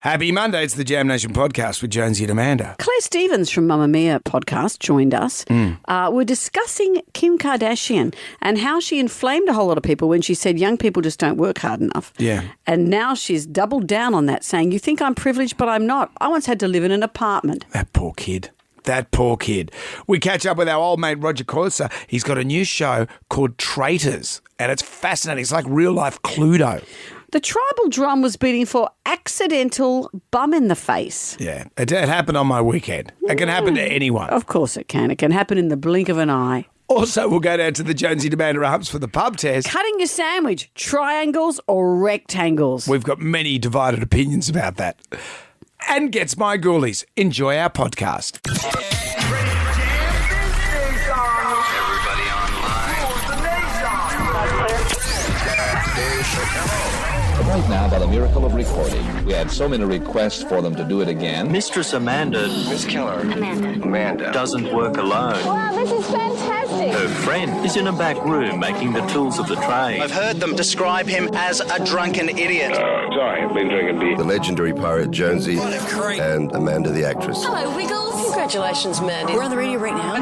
Happy Monday. It's the Jam Nation podcast with Jonesy and Amanda. Claire Stevens from Mamma Mia podcast joined us. We're discussing Kim Kardashian and how she inflamed a whole lot of people when she said young people just don't work hard enough. Yeah. And now she's doubled down on that, saying, you think I'm privileged, but I'm not. I once had to live in an apartment. That poor kid. That poor kid. We catch up with our old mate Roger Corsa. He's got a new show called Traitors, and it's fascinating. It's like real-life Cluedo. The tribal drum was beating for accidental bum in the face. Yeah, it happened on my weekend. It can happen to anyone. Of course it can. It can happen in the blink of an eye. Also, we'll go down to the Jonesy and Amanda Humps for the pub test. Cutting your sandwich, triangles or rectangles? We've got many divided opinions about that. And gets my ghoulies. Enjoy our podcast. Everybody Right now, by the miracle of recording, we had so many requests for them to do it again. Mistress Amanda Miss Keller. Amanda. doesn't work alone. Wow, this is fantastic. Her friend is in a back room making the tools of the trade. I've heard them describe him as a drunken idiot. Sorry, I've been drinking beer. The legendary pirate Jonesy and Amanda the actress. Hello, Wiggles. Congratulations, Mandy. We're on the radio right now.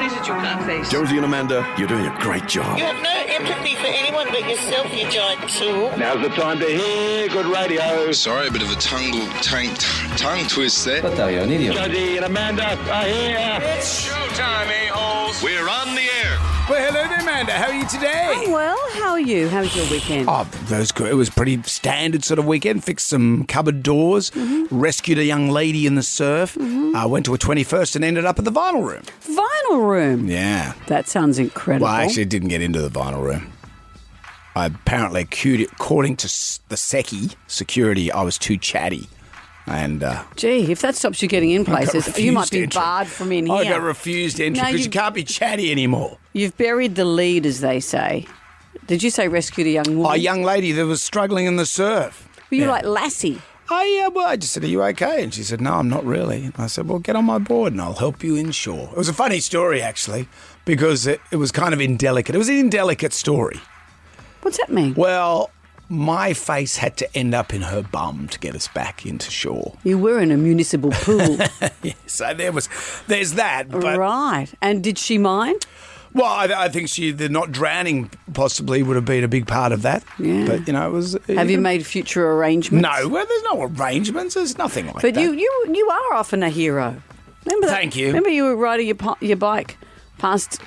Jonesy and Amanda, you're doing a great job. You have no empathy for anyone but yourself, you giant tool. Now's the time to hear good radio. Sorry, a bit of a tongue twist there. Jonesy and Amanda are here. It's showtime, a-holes. We're on the air. Well, hello there, Amanda. How are you today? I'm well. How are you? How was your weekend? Oh, that was good. It was pretty standard sort of weekend. Fixed some cupboard doors, rescued a young lady in the surf, went to a 21st and ended up at the vinyl room. Vinyl room. Yeah. That sounds incredible. Well, I actually didn't get into the vinyl room. I apparently, according to the security, I was too chatty. And Gee, if that stops you getting in places, you might be barred from in here. I got refused entry because you can't be chatty anymore. You've buried the lead, as they say. Did you say rescued a young woman? A young lady that was struggling in the surf. Were you like Lassie? I just said, are you okay? And she said, no, I'm not really. And I said, well, get on my board and I'll help you inshore. It was a funny story, actually, because it was kind of indelicate. It was an indelicate story. What's that mean? Well, my face had to end up in her bum to get us back into shore. You were in a municipal pool. Yeah, so there's that. But, right. And did she mind? Well, I think the not drowning possibly would have been a big part of that. Yeah. But, it was... Have you made future arrangements? No, well, there's no arrangements. There's nothing like but that. But you are often a hero. Remember that? Thank you. Remember you were riding your bike past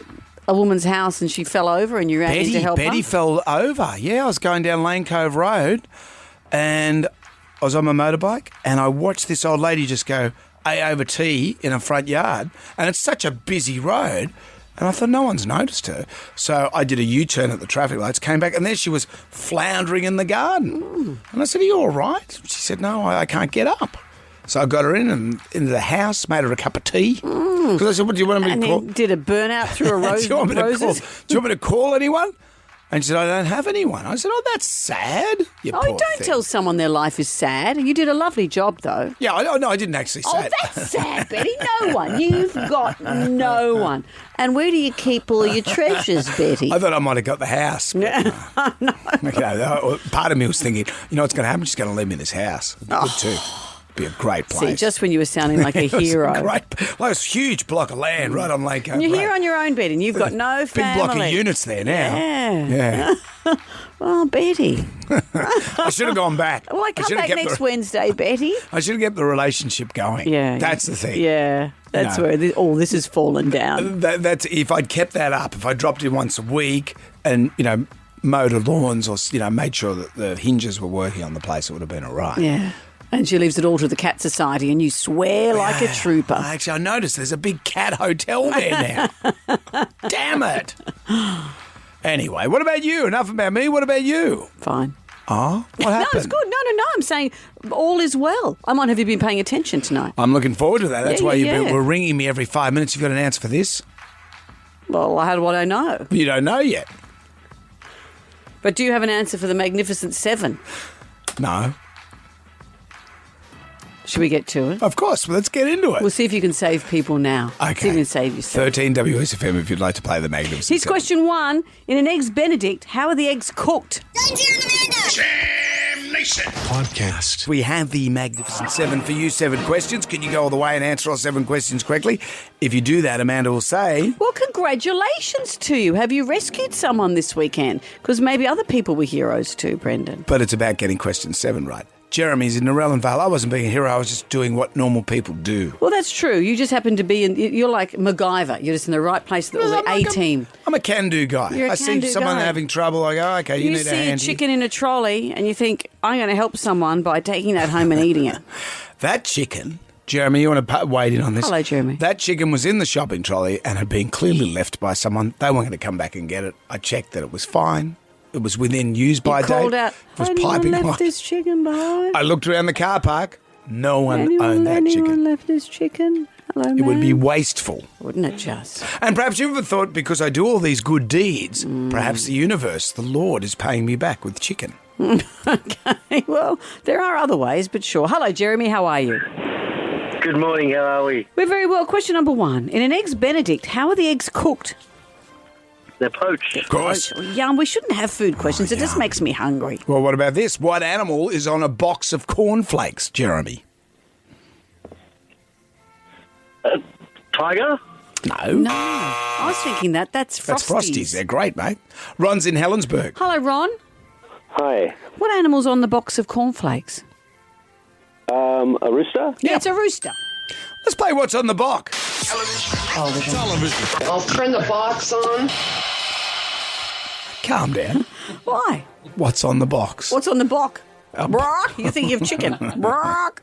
a woman's house and she fell over and you ran in to help her? Betty fell over. Yeah, I was going down Lane Cove Road and I was on my motorbike and I watched this old lady just go A over T in a front yard, and it's such a busy road. And I thought, no one's noticed her. So I did a U-turn at the traffic lights, came back, and there she was floundering in the garden. And I said, are you all right? She said, no, I can't get up. So I got her into the house, made her a cup of tea. Because I said, what do you want me to call? Did a burnout through a rose? Do you want me to call anyone? And she said, I don't have anyone. I said, oh, that's sad. Don't tell someone their life is sad. You did a lovely job, though. Yeah, I didn't actually say that. Oh, that's sad, Betty. No one. You've got no one. And where do you keep all your treasures, Betty? I thought I might have got the house. But, no. Part of me was thinking, what's going to happen? She's going to leave me this house. Good too. Be a great place. See, just when you were sounding like a hero. It's a huge block of land right on Lake. You're here on your own, Betty, and you've got no family. Big block of units there now. Yeah. Well, Betty. I should have gone back. Well, I come back next Wednesday, Betty. I should have kept the relationship going. Yeah. That's the thing. Yeah. That's where all this has fallen down. That's if I'd kept that up, if I dropped in once a week and, mowed the lawns or, made sure that the hinges were working on the place, it would have been all right. Yeah. And she leaves it all to the Cat Society and you swear like a trooper. Actually, I noticed there's a big cat hotel there now. Damn it. Anyway, what about you? Enough about me. What about you? Fine. Oh, what happened? No, it's good. No. I'm saying all is well. I might have you been paying attention tonight. I'm looking forward to that. That's why you yeah. were ringing me every 5 minutes. You've got an answer for this? Well, how do I know? You don't know yet. But do you have an answer for the Magnificent Seven? No. Should we get to it? Of course. Well, let's get into it. We'll see if you can save people now. Okay. See if you can save yourself. 13 WSFM if you'd like to play the Magnificent Here's Seven. question 1. In an Eggs Benedict, how are the eggs cooked? Jam Podcast. We have the Magnificent Seven for you. 7 questions. Can you go all the way and answer all 7 questions correctly? If you do that, Amanda will say... Well, congratulations to you. Have you rescued someone this weekend? Because maybe other people were heroes too, Brendan. But it's about getting question 7 right. Jeremy's in Narellan Vale. I wasn't being a hero. I was just doing what normal people do. Well, that's true. You just happen to be in... You're like MacGyver. You're just in the right place with the A-team. I'm a can-do guy. You're a I see can-do someone guy. having trouble. I go, okay, you need a hand see a here. chicken in a trolley and you think, I'm going to help someone by taking that home and eating it. That chicken... Jeremy, you want to wade in on this? Hello, Jeremy. That chicken was in the shopping trolley and had been clearly left by someone. They weren't going to come back and get it. I checked that it was fine. It was within use-by date. Called out, It was anyone piping left hot. this chicken behind? I looked around the car park. No one owned that Anyone chicken. left this chicken? Hello, It would be wasteful. Wouldn't it just? And perhaps you've ever thought, because I do all these good deeds, perhaps the universe, the Lord, is paying me back with chicken. Okay, well, there are other ways, but sure. Hello, Jeremy. How are you? Good morning, how are we? We're very well. Question number 1. In an Eggs Benedict, how are the eggs cooked? They're poached. Of course. Yum, we shouldn't have food questions. It just makes me hungry. Well, what about this? What animal is on a box of cornflakes, Jeremy? Tiger? No. I was thinking that's Frosties. That's Frosties. They're great, mate. Ron's in Helensburgh. Hello, Ron. Hi. What animal's on the box of cornflakes? A rooster? Yeah, it's a rooster. Let's play What's on the Box. I'll turn the box on. Calm down. Why? What's on the box? What's on the box? Brock? You think you have chicken. Brock.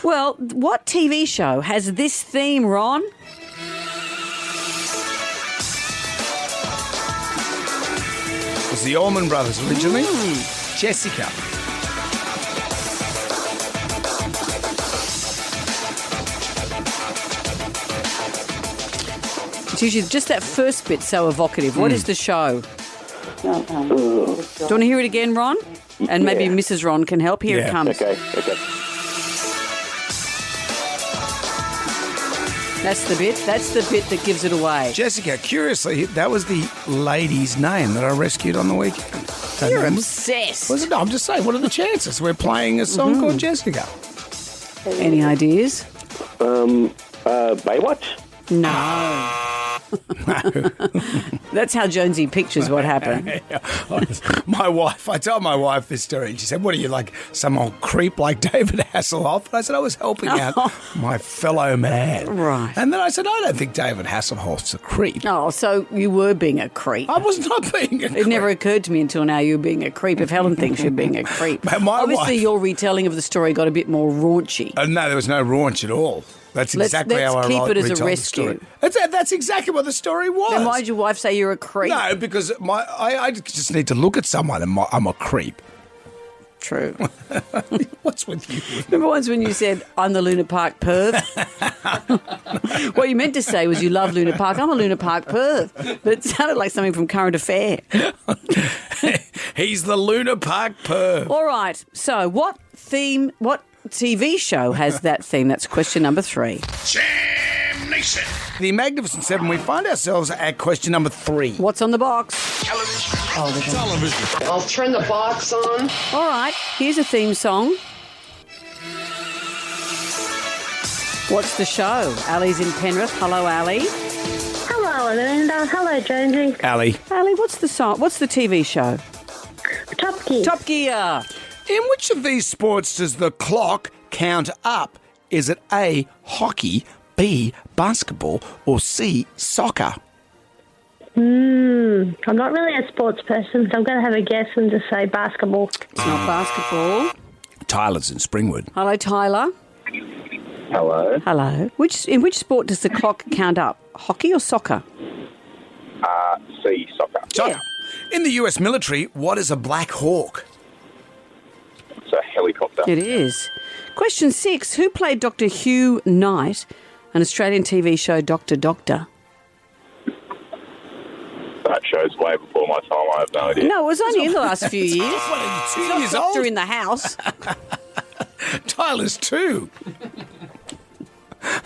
Well, what TV show has this theme, Ron? It was the Allman Brothers originally. Jessica. It's usually just that first bit so evocative. What is the show? Do you want to hear it again, Ron? And maybe Mrs. Ron can help. Here it comes. Okay. That's the bit. That's the bit that gives it away. Jessica, curiously, that was the lady's name that I rescued on the weekend. Her You're name was- obsessed. Was it? I'm just saying, what are the chances? We're playing a song called Jessica. Any ideas? Baywatch? No. That's how Jonesy pictures what happened. I told my wife this story, and she said, what are you, like some old creep like David Hasselhoff? And I said, I was helping out my fellow man. Right. And then I said, I don't think David Hasselhoff's a creep. Oh, so you were being a creep. I was not being a creep. It never occurred to me until now you were being a creep. If Helen thinks you're being a creep. My Obviously, wife- your retelling of the story got a bit more raunchy. No, there was no raunch at all. That's exactly let's how I keep it as a retold the rescue. story. That's exactly what the story was. Then why did your wife say you're a creep? No, because I just need to look at someone and I'm a creep. True. What's with you? Remember once when you said, I'm the Luna Park perv? What you meant to say was you love Luna Park. I'm a Luna Park perv. But it sounded like something from Current Affair. He's the Luna Park perv. All right. So what TV show has that theme? That's question number 3. Jam Nation. The Magnificent Seven, we find ourselves at question number 3. What's on the box? Television. I'll turn the box on. All right. Here's a theme song. What's the show? Ali's in Penrith. Hello, Ali. Hello, Amanda. Hello, Jonesy. Ali. Ali, what's the song? What's the TV show? Top Gear. Top Gear. In which of these sports does the clock count up? Is it A, hockey, B, basketball, or C, soccer? I'm not really a sports person, so I'm going to have a guess and just say basketball. It's not basketball. Tyler's in Springwood. Hello, Tyler. Hello. Hello. In which sport does the clock count up? Hockey or soccer? C, soccer. Soccer. In the US military, what is a Black Hawk? It's a helicopter. It is. Question 6. Who played Dr. Hugh Knight, an Australian TV show, Dr. Doctor? That show's way before my time. I have no idea. No, it was only in the last few years. What are you, 2 Not years Doctor old? in the house. Tyler's 2.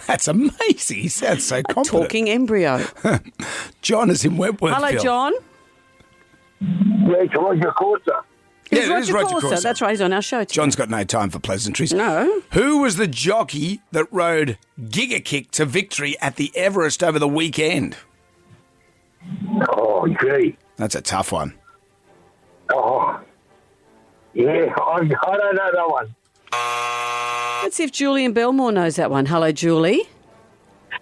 That's amazing. He sounds so confident. Talking embryo. John is in Wentworthville. Hello, John. Yeah, can I get a quarter? It's Yeah, it is Roger Corso. That's right. He's on our show today. John's got no time for pleasantries. No. Who was the jockey that rode Giga Kick to victory at the Everest over the weekend? Oh, gee. That's a tough one. Oh, yeah, I don't know that one. Let's see if Julie in Belmore knows that one. Hello, Julie.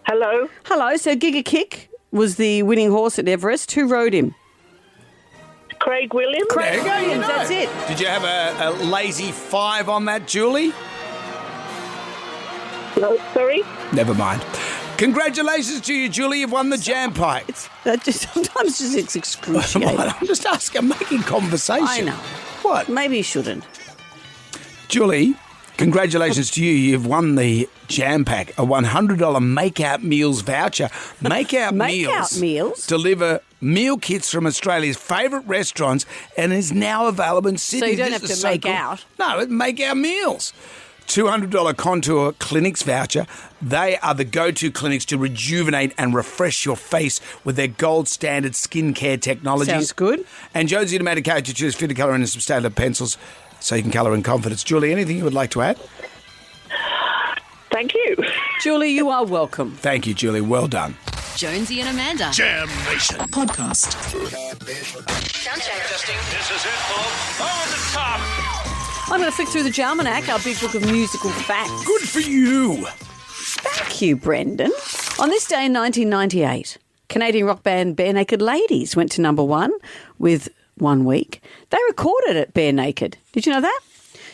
Hello. Hello. So Giga Kick was the winning horse at Everest. Who rode him? Craig Williams. Craig There you go, you Williams, know. that's it. Did you have a lazy 5 on that, Julie? No, sorry. Never mind. Congratulations to you, Julie. You've won the jam pie. Sometimes it's excruciating. I'm just asking, I'm making conversation. I know. What? Maybe you shouldn't. Julie, congratulations to you. You've won the Jam Pack, a $100 Make-Out Meals voucher. Make-Out Meals? deliver meal kits from Australia's favourite restaurants and is now available in Sydney. So you don't This have is to make cool. out? No, Make-Out Meals. $200 Contour Clinics voucher. They are the go-to clinics to rejuvenate and refresh your face with their gold standard skincare technologies. Sounds good. And Jonesy tomato coat to choose fit to colour in some standard pencils so you can colour in confidence. Julie, anything you would like to add? Thank you. Julie, you are welcome. Thank you, Julie. Well done. Jonesy and Amanda. Jam Nation. Podcast. This is it, folks. Over the top. I'm going to flick through the Jalmanac, our big book of musical facts. Good for you. Thank you, Brendan. On this day in 1998, Canadian rock band Bare Naked Ladies went to number 1 with 1 week. They recorded it bare naked. Did you know that?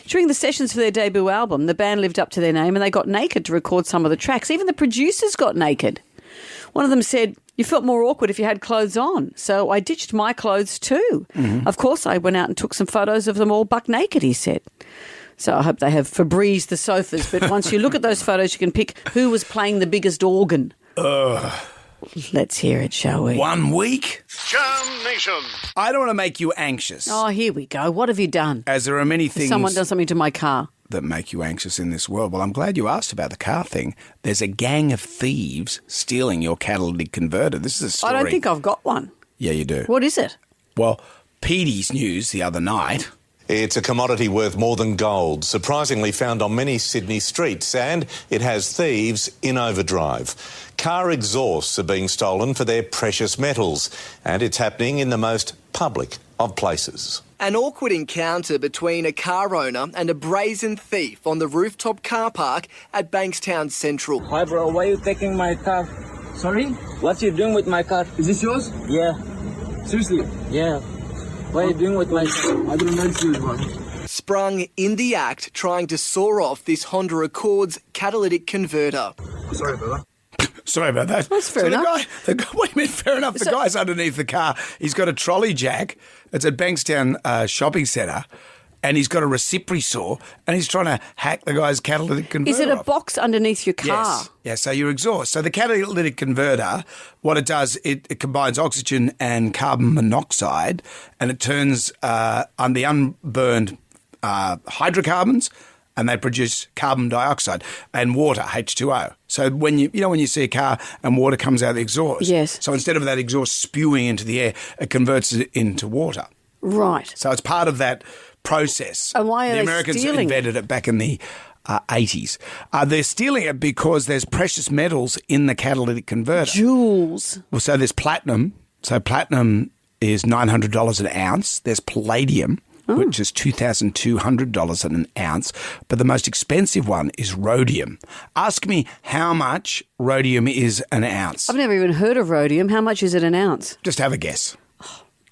During the sessions for their debut album, the band lived up to their name and they got naked to record some of the tracks. Even the producers got naked. One of them said, "You felt more awkward if you had clothes on. So I ditched my clothes too." Mm-hmm. Of course, I went out and took some photos of them all buck naked, he said. So I hope they have Febreze the sofas. But once you look at those photos, you can pick who was playing the biggest organ. Let's hear it, shall we? 1 week? Jam Nation. I don't want to make you anxious, Oh, here we go. What have you done? as there are many Has things someone done something to my car? that make you anxious in this world. Well, I'm glad you asked about the car thing. There's a gang of thieves stealing your catalytic converter. This is a story. I don't think I've got one. Yeah, you do. What is it? Well, Petey's News the other night. It's a commodity worth more than gold, surprisingly found on many Sydney streets, and it has thieves in overdrive. Car exhausts are being stolen for their precious metals, and it's happening in the most public of places. An awkward encounter between a car owner and a brazen thief on the rooftop car park at Bankstown Central. Hi bro, why are you taking my car? Sorry? What you doing with my car? Is this yours? Yeah. Seriously? Yeah. What are you doing with my car? I don't know if it's yours. Sprung in the act trying to saw off this Honda Accord's catalytic converter. Sorry, brother. Sorry about that. That's fair enough. The guy, what do you mean fair enough? The guy's underneath the car. He's got a trolley jack. It's at Bankstown Shopping Centre. And he's got a recipe saw. And he's trying to hack the guy's catalytic converter Is it a off. box underneath your car? Yes. Yeah, so your exhaust. So the catalytic converter, what it does, it combines oxygen and carbon monoxide. And it turns on the unburned hydrocarbons, and they produce carbon dioxide and water, H2O. So when you see a car and water comes out of the exhaust. Yes. So instead of that exhaust spewing into the air, it converts it into water. Right. So it's part of that process. And why are the they Americans stealing invented it back in the 80s. They're stealing it because there's precious metals in the catalytic converter. Jewels. Well, so there's platinum. So platinum is $900 an ounce. There's palladium, which is $2,200 an ounce. But the most expensive one is rhodium. Ask me how much rhodium is an ounce. I've never even heard of rhodium. How much is it an ounce? Just have a guess.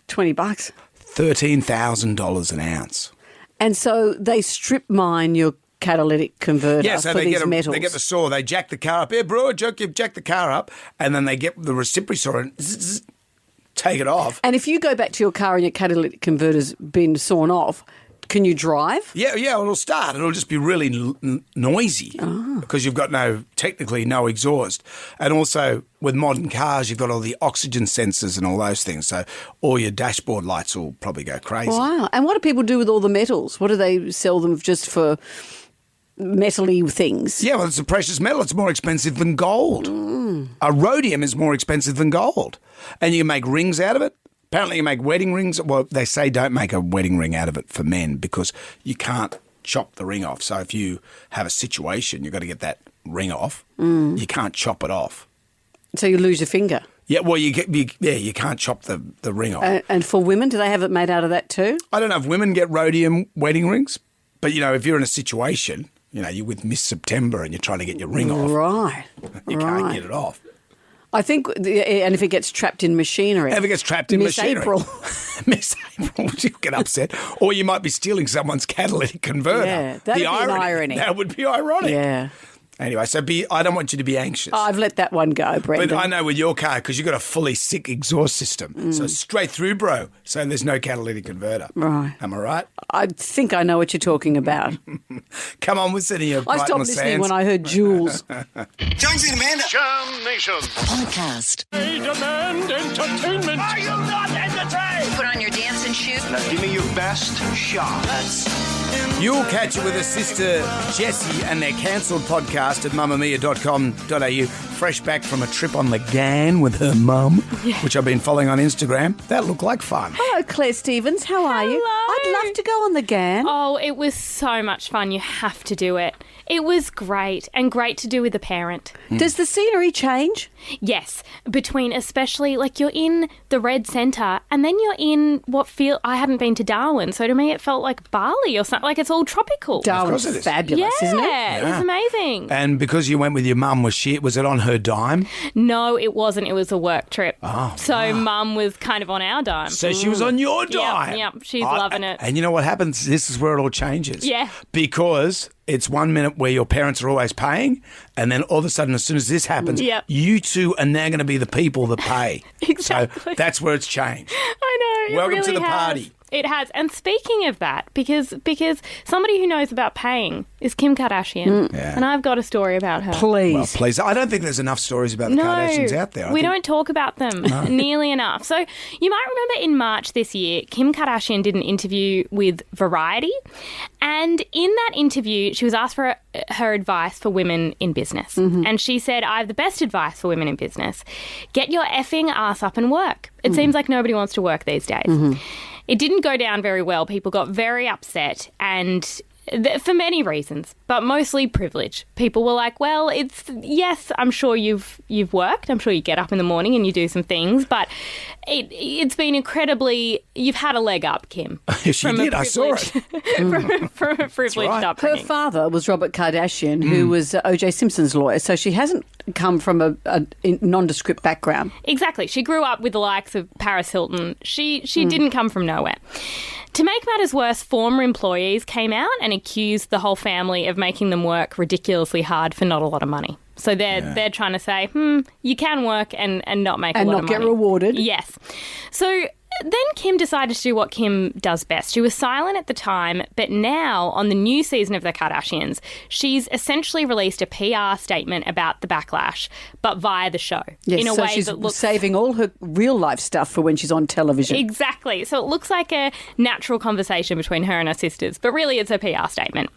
$20. $13,000 an ounce. And so they strip mine your catalytic converter Yeah, so for they these get metals. They get the saw, they jack the car up. Yeah, bro, jack the car up, and then they get the recipe saw and take it off. And if you go back to your car and your catalytic converter's been sawn off, can you drive? Yeah, it'll start. It'll just be really noisy because you've got technically no exhaust. And also with modern cars, you've got all the oxygen sensors and all those things. So all your dashboard lights will probably go crazy. Wow. And what do people do with all the metals? What do they sell them just for metal-y things? Yeah, well, it's a precious metal. It's more expensive than gold. Rhodium is more expensive than gold. And you can make rings out of it, Apparently you make wedding rings. Well, they say don't make a wedding ring out of it for men because you can't chop the ring off. So if you have a situation, you've got to get that ring off. You can't chop it off. So you lose your finger. Yeah, well, you can't chop the ring off. And for women, do they have it made out of that too? I don't know if women get rhodium wedding rings, but, if you're in a situation, you're with Miss September and you're trying to get your ring off. Right. You can't get it off. I think, and if it gets trapped in machinery. If it gets trapped in Miss machinery. April. Miss April, she'll get upset. Or you might be stealing someone's catalytic converter. Yeah, that'd be an irony. That would be ironic. Yeah. Anyway, so I don't want you to be anxious. I've let that one go, Brendan. But I know with your car, because you've got a fully sick exhaust system. So straight through, bro. So there's no catalytic converter. Right. Am I right? I think I know what you're talking about. Come on, we're sitting here. I stopped listening when I heard Jules. Jonesy and Amanda. Jam Nation. Podcast. They demand entertainment. Are you not entertained? Put on your dancing shoes. Now give me your best shot. You'll catch it with her sister Jessie and their cancelled podcast at mamamia.com.au. Fresh back from a trip on the GAN with her mum, which I've been following on Instagram. That looked like fun. Hello, Claire Stevens. How are you? I'd love to go on the GAN. Oh, it was so much fun. You have to do it. It was great, and great to do with a parent. Does the scenery change? Yes, between especially, you're in the Red Centre and then you're in I hadn't been to Darwin, so to me it felt like Bali or something, it's all tropical. Darwin's fabulous, isn't it? Yeah, it was amazing. And because you went with your mum, was it on her dime? No, it wasn't. It was a work trip. Oh, so Mum was kind of on our dime. So she was on your dime? Yep, she's loving it. And you know what happens? This is where it all changes. Yeah. Because it's 1 minute where your parents are always paying, and then all of a sudden, as soon as this happens, you two are now going to be the people that pay. Exactly. So that's where it's changed. I know. Welcome it really to the has. party. It has. And speaking of that, because somebody who knows about paying is Kim Kardashian. Yeah. And I've got a story about her. Please. Well, please. I don't think there's enough stories about the Kardashians out there. We don't talk about them nearly enough. So you might remember in March this year, Kim Kardashian did an interview with Variety. And in that interview, she was asked for her advice for women in business. Mm-hmm. And she said, I have the best advice for women in business. Get your effing ass up and work. It seems like nobody wants to work these days. Mm-hmm. It didn't go down very well. People got very upset and for many reasons, but mostly privilege. People were like, well, yes, I'm sure you've worked. I'm sure you get up in the morning and you do some things, but it's been you've had a leg up, Kim. She did, I saw it. from a privileged upbringing. Her father was Robert Kardashian, who was O.J. Simpson's lawyer, so she hasn't come from a nondescript background. Exactly. She grew up with the likes of Paris Hilton. She didn't come from nowhere. To make matters worse, former employees came out and accused the whole family of making them work ridiculously hard for not a lot of money. So they're trying to say, you can work and not make a lot of money. And not get rewarded. Yes. So then Kim decided to do what Kim does best. She was silent at the time, but now on the new season of The Kardashians, she's essentially released a PR statement about the backlash, but via the show. Yes, in a so way she's that looks saving all her real life stuff for when she's on television. Exactly. So it looks like a natural conversation between her and her sisters, but really it's a PR statement.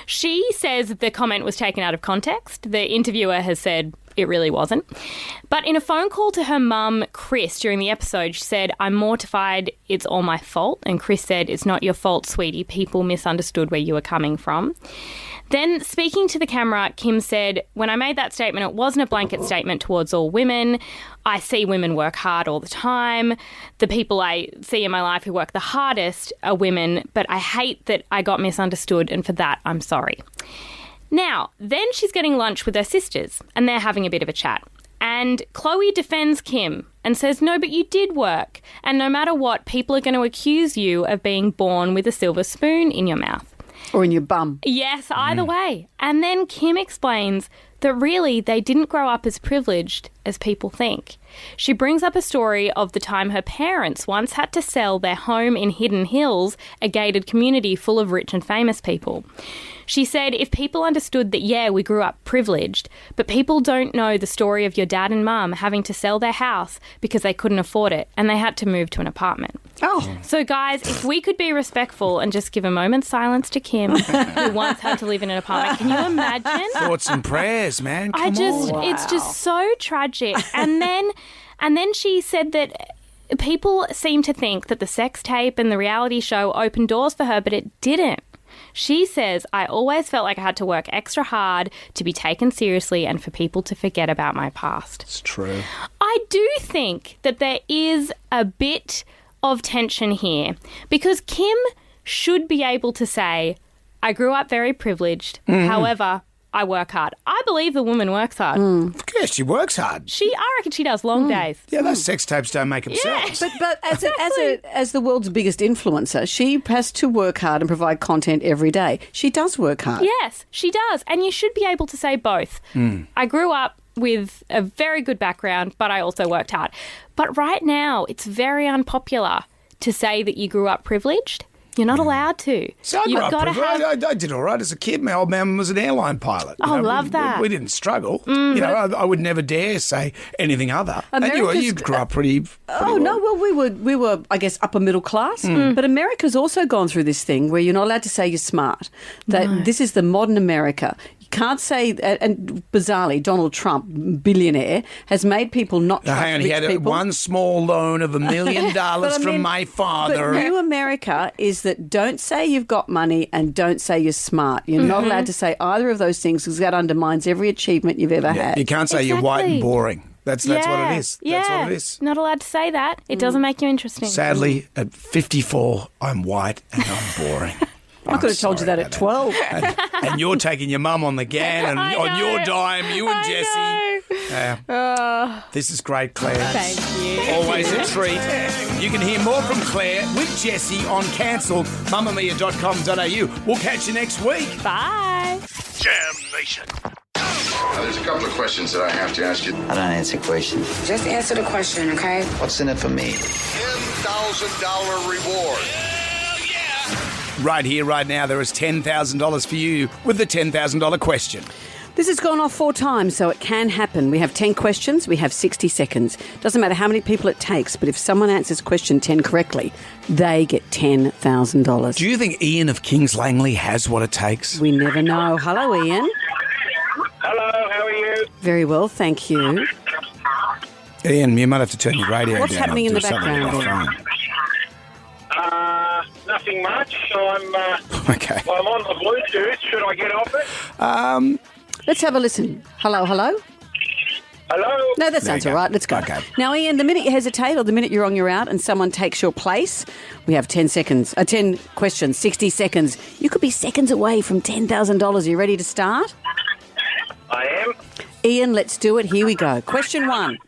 She says the comment was taken out of context. The interviewer has said it really wasn't. But in a phone call to her mum, Chris, during the episode, she said, I'm mortified, it's all my fault. And Chris said, it's not your fault, sweetie. People misunderstood where you were coming from. Then, speaking to the camera, Kim said, when I made that statement, it wasn't a blanket statement towards all women. I see women work hard all the time. The people I see in my life who work the hardest are women, but I hate that I got misunderstood, and for that, I'm sorry. Now, then she's getting lunch with her sisters, and they're having a bit of a chat. And Chloe defends Kim and says, no, but you did work. And no matter what, people are going to accuse you of being born with a silver spoon in your mouth. Or in your bum. Yes, either way. And then Kim explains that really they didn't grow up as privileged as people think. She brings up a story of the time her parents once had to sell their home in Hidden Hills, a gated community full of rich and famous people. She said, if people understood that, yeah, we grew up privileged, but people don't know the story of your dad and mum having to sell their house because they couldn't afford it and they had to move to an apartment. Oh. So, guys, if we could be respectful and just give a moment's silence to Kim, who once had to live in an apartment. Can you imagine? Thoughts and prayers, man. Come on. It's just so tragic. And then she said that people seem to think that the sex tape and the reality show opened doors for her, but it didn't. She says, I always felt like I had to work extra hard to be taken seriously and for people to forget about my past. It's true. I do think that there is a bit of tension here because Kim should be able to say, I grew up very privileged. However, I work hard. I believe the woman works hard. Yeah, she works hard. I reckon she does long days. Yeah, those sex tapes don't make themselves. But as the world's biggest influencer, she has to work hard and provide content every day. She does work hard. Yes, she does. And you should be able to say both. I grew up with a very good background, but I also worked hard. But right now, it's very unpopular to say that you grew up privileged. You're not allowed to. So I did all right as a kid. My old man was an airline pilot. Oh, love that. We didn't struggle. I would never dare say anything other. And you grew up pretty well. No, well, we were, I guess, upper middle class. But America's also gone through this thing where you're not allowed to say you're smart. That this is the modern America. You can't say, and bizarrely, Donald Trump, billionaire, has made people not trust hang on, rich he had people. one small loan of $1 million from my father. But new America is that don't say you've got money and don't say you're smart. You're not allowed to say either of those things because that undermines every achievement you've ever had. You can't say you're white and boring. That's what it is. Yeah. That's what it is. Not allowed to say that. It doesn't make you interesting. Sadly, at 54, I'm white and I'm boring. I could have told you that at 12. And you're taking your mum on the gan and on your dime, you and Jessie. This is great, Claire. Thank you. Always a treat. You can hear more from Claire with Jessie on cancelled mamamia.com.au. We'll catch you next week. Bye. Jam Nation. There's a couple of questions that I have to ask you. I don't answer questions. Just answer the question, okay? What's in it for me? $10,000 reward. Right here, right now, there is $10,000 for you with the $10,000 question. This has gone off 4 times, so it can happen. We have 10 questions. We have 60 seconds. Doesn't matter how many people it takes, but if someone answers question 10 correctly, they get $10,000. Do you think Ian of Kings Langley has what it takes? We never know. Hello, Ian. Hello, how are you? Very well, thank you. Ian, you might have to turn your radio down. What's happening in the background, Ian? Nothing much. I'm Okay. I'm on the Bluetooth. Should I get off it? Let's have a listen. Hello, hello? Hello? No, that sounds all right. Let's go. Okay. Now, Ian, the minute you hesitate or the minute you're on your out and someone takes your place, we have 10 questions, 60 seconds. You could be seconds away from $10,000. Are you ready to start? I am. Ian, let's do it. Here we go. Question 1.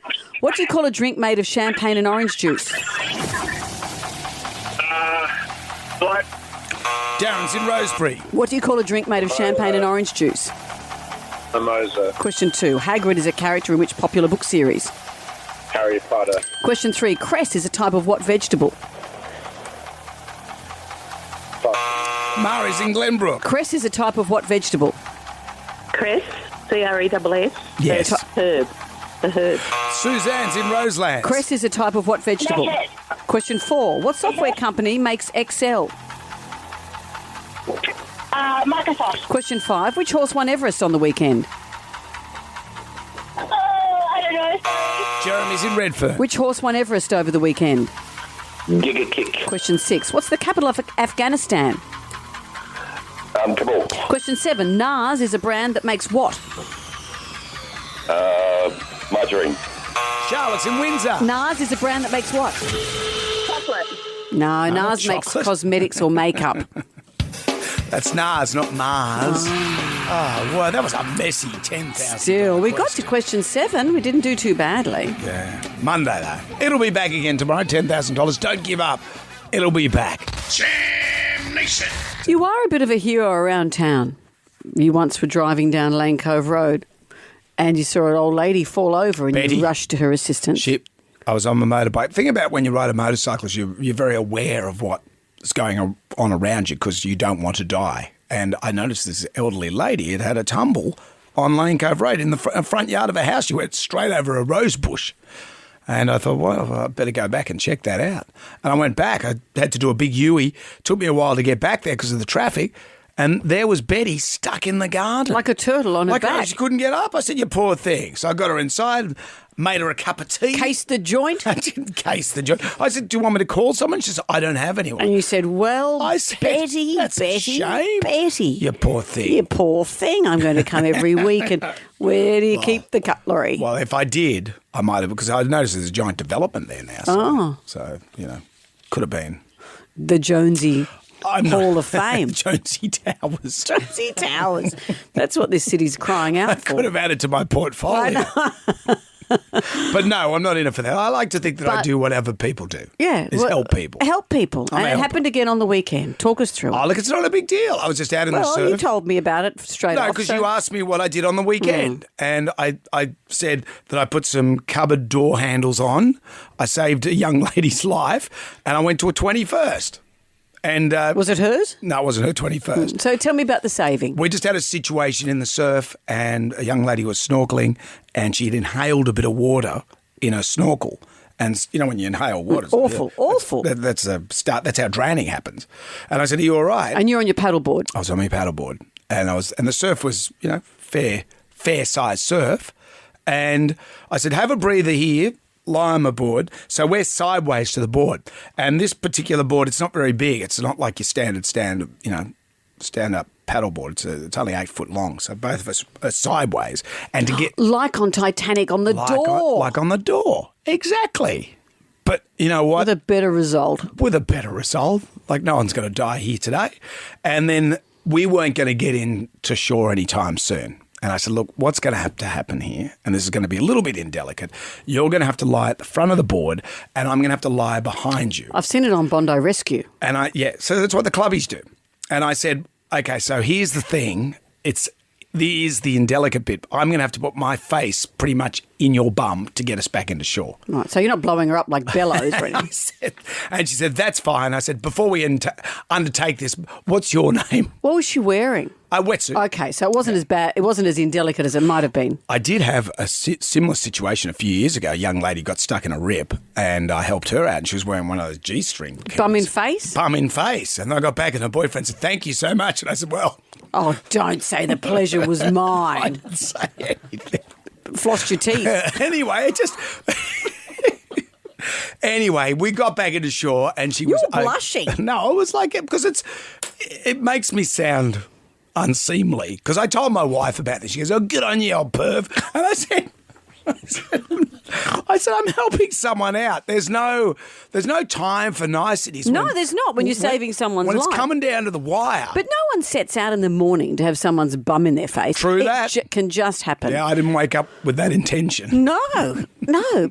What do you call a drink made of champagne and orange juice? Blood. Darren's in Rosebery. What do you call a drink made of champagne and orange juice? Mimosa. Question 2. Hagrid is a character in which popular book series? Harry Potter. Question 3. Cress is a type of what vegetable? Murray's in Glenbrook. Cress is a type of what vegetable? Cress, C-R-E-S-S. Yes. Herb. The herb. Suzanne's in Roselands. Cress is a type of what vegetable? Question 4. What software company makes Excel? Microsoft. Question 5. Which horse won Everest on the weekend? I don't know. Jeremy's in Redfern. Which horse won Everest over the weekend? Giga Kick. Question 6. What's the capital of Afghanistan? Kabul. Question 7. NARS is a brand that makes what? Margarine. Charlotte's in Windsor. NARS is a brand that makes what? Chocolate. No, NARS makes chocolate. cosmetics or makeup. That's NARS, not Mars. Oh, well, that was a messy 10,000. Still, we got to question 7. We didn't do too badly. Yeah. Monday, though. It'll be back again tomorrow, $10,000. Don't give up. It'll be back. Jam Nation. You are a bit of a hero around town. You once were driving down Lane Cove Road and you saw an old lady fall over and Betty. you rushed to her assistance. I was on my motorbike. Think about when you ride a motorcycle, you're very aware of what's going on around you because you don't want to die. And I noticed this elderly lady had a tumble on Lane Cove Road in the front yard of a house. She went straight over a rose bush. And I thought, well, I better go back and check that out. And I went back. I had to do a big U-ey. Took me a while to get back there because of the traffic. And there was Betty stuck in the garden. Like a turtle on her back. She couldn't get up. I said, you poor thing. So I got her inside, made her a cup of tea. Case the joint? I didn't case the joint. I said, do you want me to call someone? She said, I don't have anyone. And you said, well, I said, Betty, that's a shame. Betty. You poor thing. You poor thing. I'm going to come every week. And where do you keep the cutlery? Well, if I did, I might have, because I noticed there's a giant development there now. So, could have been. The Jonesy Hall of Fame. Jonesy Towers. Jonesy Towers. That's what this city's crying out for. I could have added to my portfolio. But no, I'm not in it for that. I like to think that I do whatever people do. Yeah. Help people. Help people. And it happened again on the weekend. Talk us through it. Oh, look, it's not a big deal. I was just out in the surf. Well, you told me about it straight off. No, because you asked me what I did on the weekend. And I said that I put some cupboard door handles on. I saved a young lady's life. And I went to a 21st. And was it hers? No, it wasn't her 21st. So tell me about the saving. We just had a situation in the surf and a young lady was snorkeling and she'd inhaled a bit of water in her snorkel. And, when you inhale water... Awful. That's a start. That's how drowning happens. And I said, are you all right? And you're on your paddleboard. I was on my paddleboard. And the surf was, fair size surf. And I said, have a breather here. Lie on my board. So we're sideways to the board. And this particular board, it's not very big. It's not like your standard stand-up paddleboard. It's only 8 foot long. So both of us are sideways. And to get... Like on Titanic on the door. Like on the door. Exactly. But you know what? With a better result. Like no one's going to die here today. And then we weren't going to get into shore anytime soon. And I said, look, what's going to have to happen here, and this is going to be a little bit indelicate, you're going to have to lie at the front of the board and I'm going to have to lie behind you. I've seen it on Bondi Rescue. And so that's what the clubbies do. And I said, okay, so here's the thing. Here's the indelicate bit. I'm going to have to put my face pretty much in your bum to get us back into shore. Right, so you're not blowing her up like bellows or anything. And she said, that's fine. I said, before we undertake this, what's your name? What was she wearing? A wetsuit. Okay, so it wasn't as bad. It wasn't as indelicate as it might have been. I did have a similar situation a few years ago. A young lady got stuck in a rip and I helped her out and she was wearing one of those G-string. Bum in face? Bum in face. And I got back and her boyfriend said, thank you so much. And I said, well... Oh, don't say the pleasure was mine. I didn't say anything. Flossed your teeth. Anyway, Anyway, we got back into shore and she was... You were blushing. No, it was like... Because it makes me sound unseemly. Because I told my wife about this. She goes, oh, good on you, old perv. And I said, I'm helping someone out. There's no time for niceties. No, there's not when you're saving someone's life. When it's coming down to the wire. But no one sets out in the morning to have someone's bum in their face. True that. It can just happen. Yeah, I didn't wake up with that intention. No.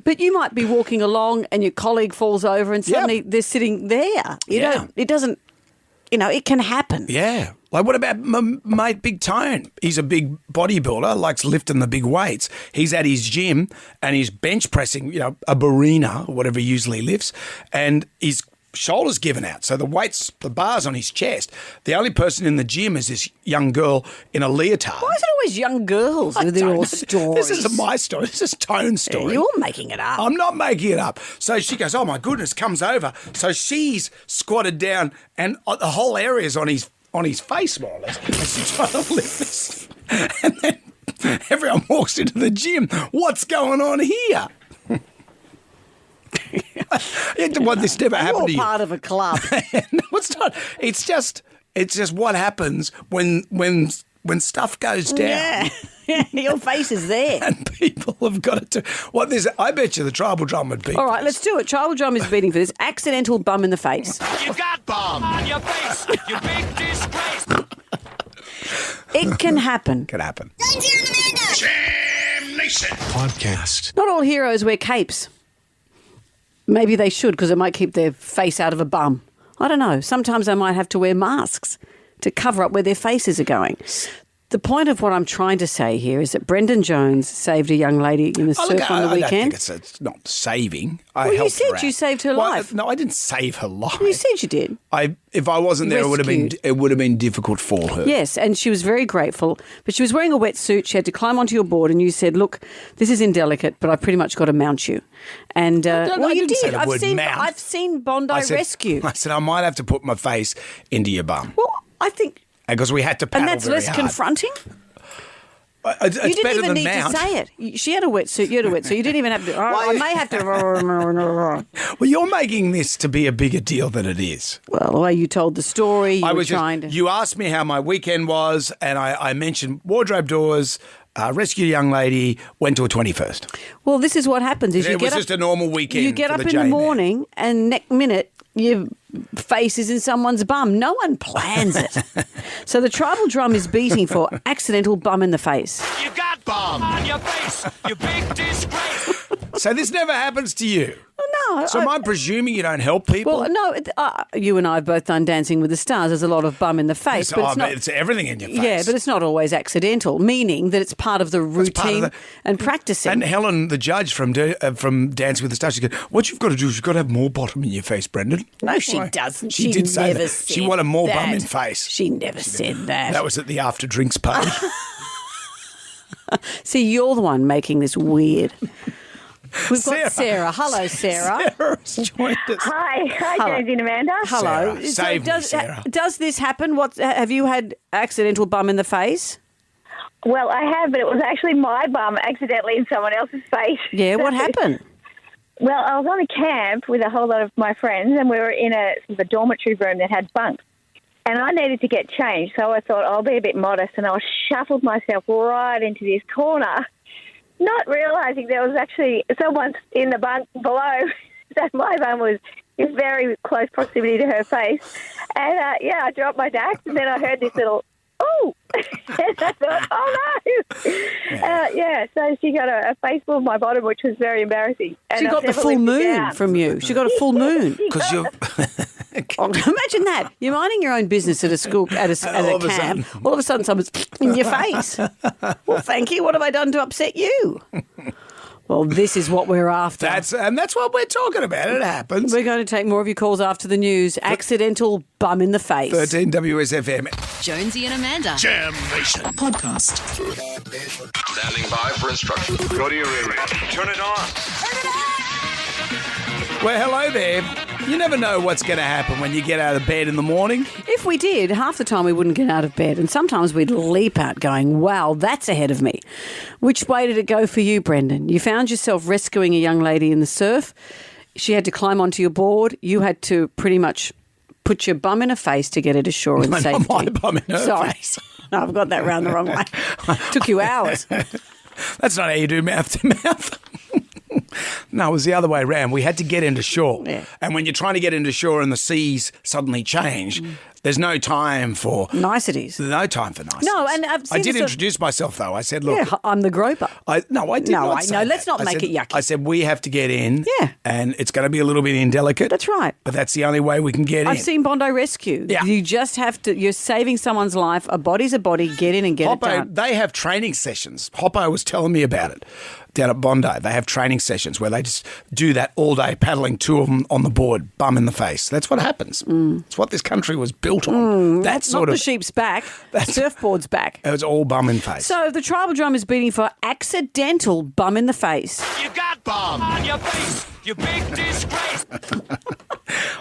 But you might be walking along and your colleague falls over and suddenly they're sitting there. It doesn't, it can happen. Yeah. Like, what about my mate Big Tone? He's a big bodybuilder, likes lifting the big weights. He's at his gym and he's bench pressing, a barina or whatever he usually lifts, and his shoulder's given out. So the bar's on his chest. The only person in the gym is this young girl in a leotard. Why is it always young girls with their stories? This isn't my story. This is Tone's story. You're making it up. I'm not making it up. So she goes, oh, my goodness, comes over. So she's squatted down and the whole area's on his face, more or less. And she's trying to lift this. And then everyone walks into the gym. What's going on here? You want this never happen to you. You're part of a club. No, it's not. It's just what happens when stuff goes down. Yeah. Your face is there. And people have got to I bet you the tribal drum would beat. All right, let's do it. Tribal drum is beating for this. Accidental bum in the face. You got bum on your face, you big disgrace. It can happen. Can happen. Jam Nation Podcast. Not all heroes wear capes. Maybe they should, because it might keep their face out of a bum. I don't know. Sometimes they might have to wear masks to cover up where their faces are going. The point of what I'm trying to say here is that Brendan Jones saved a young lady in the surf on the weekend. I don't think it's not saving. Well, you said you saved her life. No, I didn't save her life. You said you did. If I wasn't there, it would have been difficult for her. Yes, and she was very grateful. But she was wearing a wetsuit. She had to climb onto your board, and you said, "Look, this is indelicate, but I've pretty much got to mount you." And you did. I've seen Bondi Rescue. I said I might have to put my face into your bum. Well, I think because we had to paddle And that's very less hard. confronting? It's You didn't better even than need Mount. to say it. She had a wetsuit, you had a wetsuit. You didn't even have to, I may have to. Well, you're making this to be a bigger deal than it is. Well, the way you told the story, You asked me how my weekend was, and I mentioned wardrobe doors, rescued a young lady, went to a 21st. Well, this is what happens. Is It was just a normal weekend. You get for up the in the J-man. morning and next minute your face is in someone's bum. No one plans it. So the tribal drum is beating for accidental bum in the face. You got bum on your face, you big disgrace. So this never happens to you? No. So am I presuming you don't help people? Well, no, you and I have both done Dancing with the Stars. There's a lot of bum in the face. It's everything in your face. Yeah, but it's not always accidental, meaning that it's part of the routine and practicing. And Helen, the judge from Dancing with the Stars, she goes, what you've got to do is you've got to have more bottom in your face, Brendan. No, she doesn't. She did say never that. said She wanted more that. bum in face. She never said that. That was at the after drinks page. See, you're the one making this weird. We've got Sarah. Hello, Sarah. Sarah's joined us. Hi, Jonesy and Amanda. Hello. Sarah, save me, Sarah. Does this happen? Have you had accidental bum in the face? Well, I have, but it was actually my bum accidentally in someone else's face. Yeah, what happened? Well, I was on a camp with a whole lot of my friends, and we were in a dormitory room that had bunks. And I needed to get changed, so I thought I'll be a bit modest, and I shuffled myself right into this corner, not realising there was actually someone in the bunk below. So my bum was in very close proximity to her face. And, I dropped my dax, and then I heard this little, oh! And I thought, oh, no! So she got a face full of my bottom, which was very embarrassing. And She got the full moon from you. She got a full moon. Because you're... Imagine that. You're minding your own business at a school, at a camp. All of a sudden, someone's in your face. Well, thank you. What have I done to upset you? Well, this is what we're after. That's what we're talking about. It happens. We're going to take more of your calls after the news. Accidental bum in the face. 13 WSFM. Jonesy and Amanda. Jam Nation. Podcast. Standing by for instructions. Go to your area. Turn it on. Well, hello there. You never know what's going to happen when you get out of bed in the morning. If we did, half the time we wouldn't get out of bed, and sometimes we'd leap out going, wow, that's ahead of me. Which way did it go for you, Brendan? You found yourself rescuing a young lady in the surf. She had to climb onto your board. You had to pretty much put your bum in her face to get her to shore in safety. Not my bum in her face. No, I've got that round the wrong way. Took you hours. That's not how you do mouth to mouth. No, it was the other way around. We had to get into shore. Yeah. And when you're trying to get into shore and the seas suddenly change, there's no time for... Niceties. No time for niceties. No, and I've seen I did introduce myself, though. I said, look... Yeah, I'm the groper. I did not say that. Let's not make it yucky. I said, we have to get in. Yeah. And it's going to be a little bit indelicate. That's right. But that's the only way we can get in. I've seen Bondi Rescue. Yeah. You just have to... You're saving someone's life. A body's a body. Get in and get it done. They have training sessions. Hoppo was telling me about it. Down at Bondi, they have training sessions where they just do that all day, paddling two of them on the board, bum in the face. That's what happens. It's what this country was built on. That sort Not of the sheep's back. Surfboard's back. It was all bum in face. So the tribal drum is beating for accidental bum in the face. You got bum on your face, you big disgrace.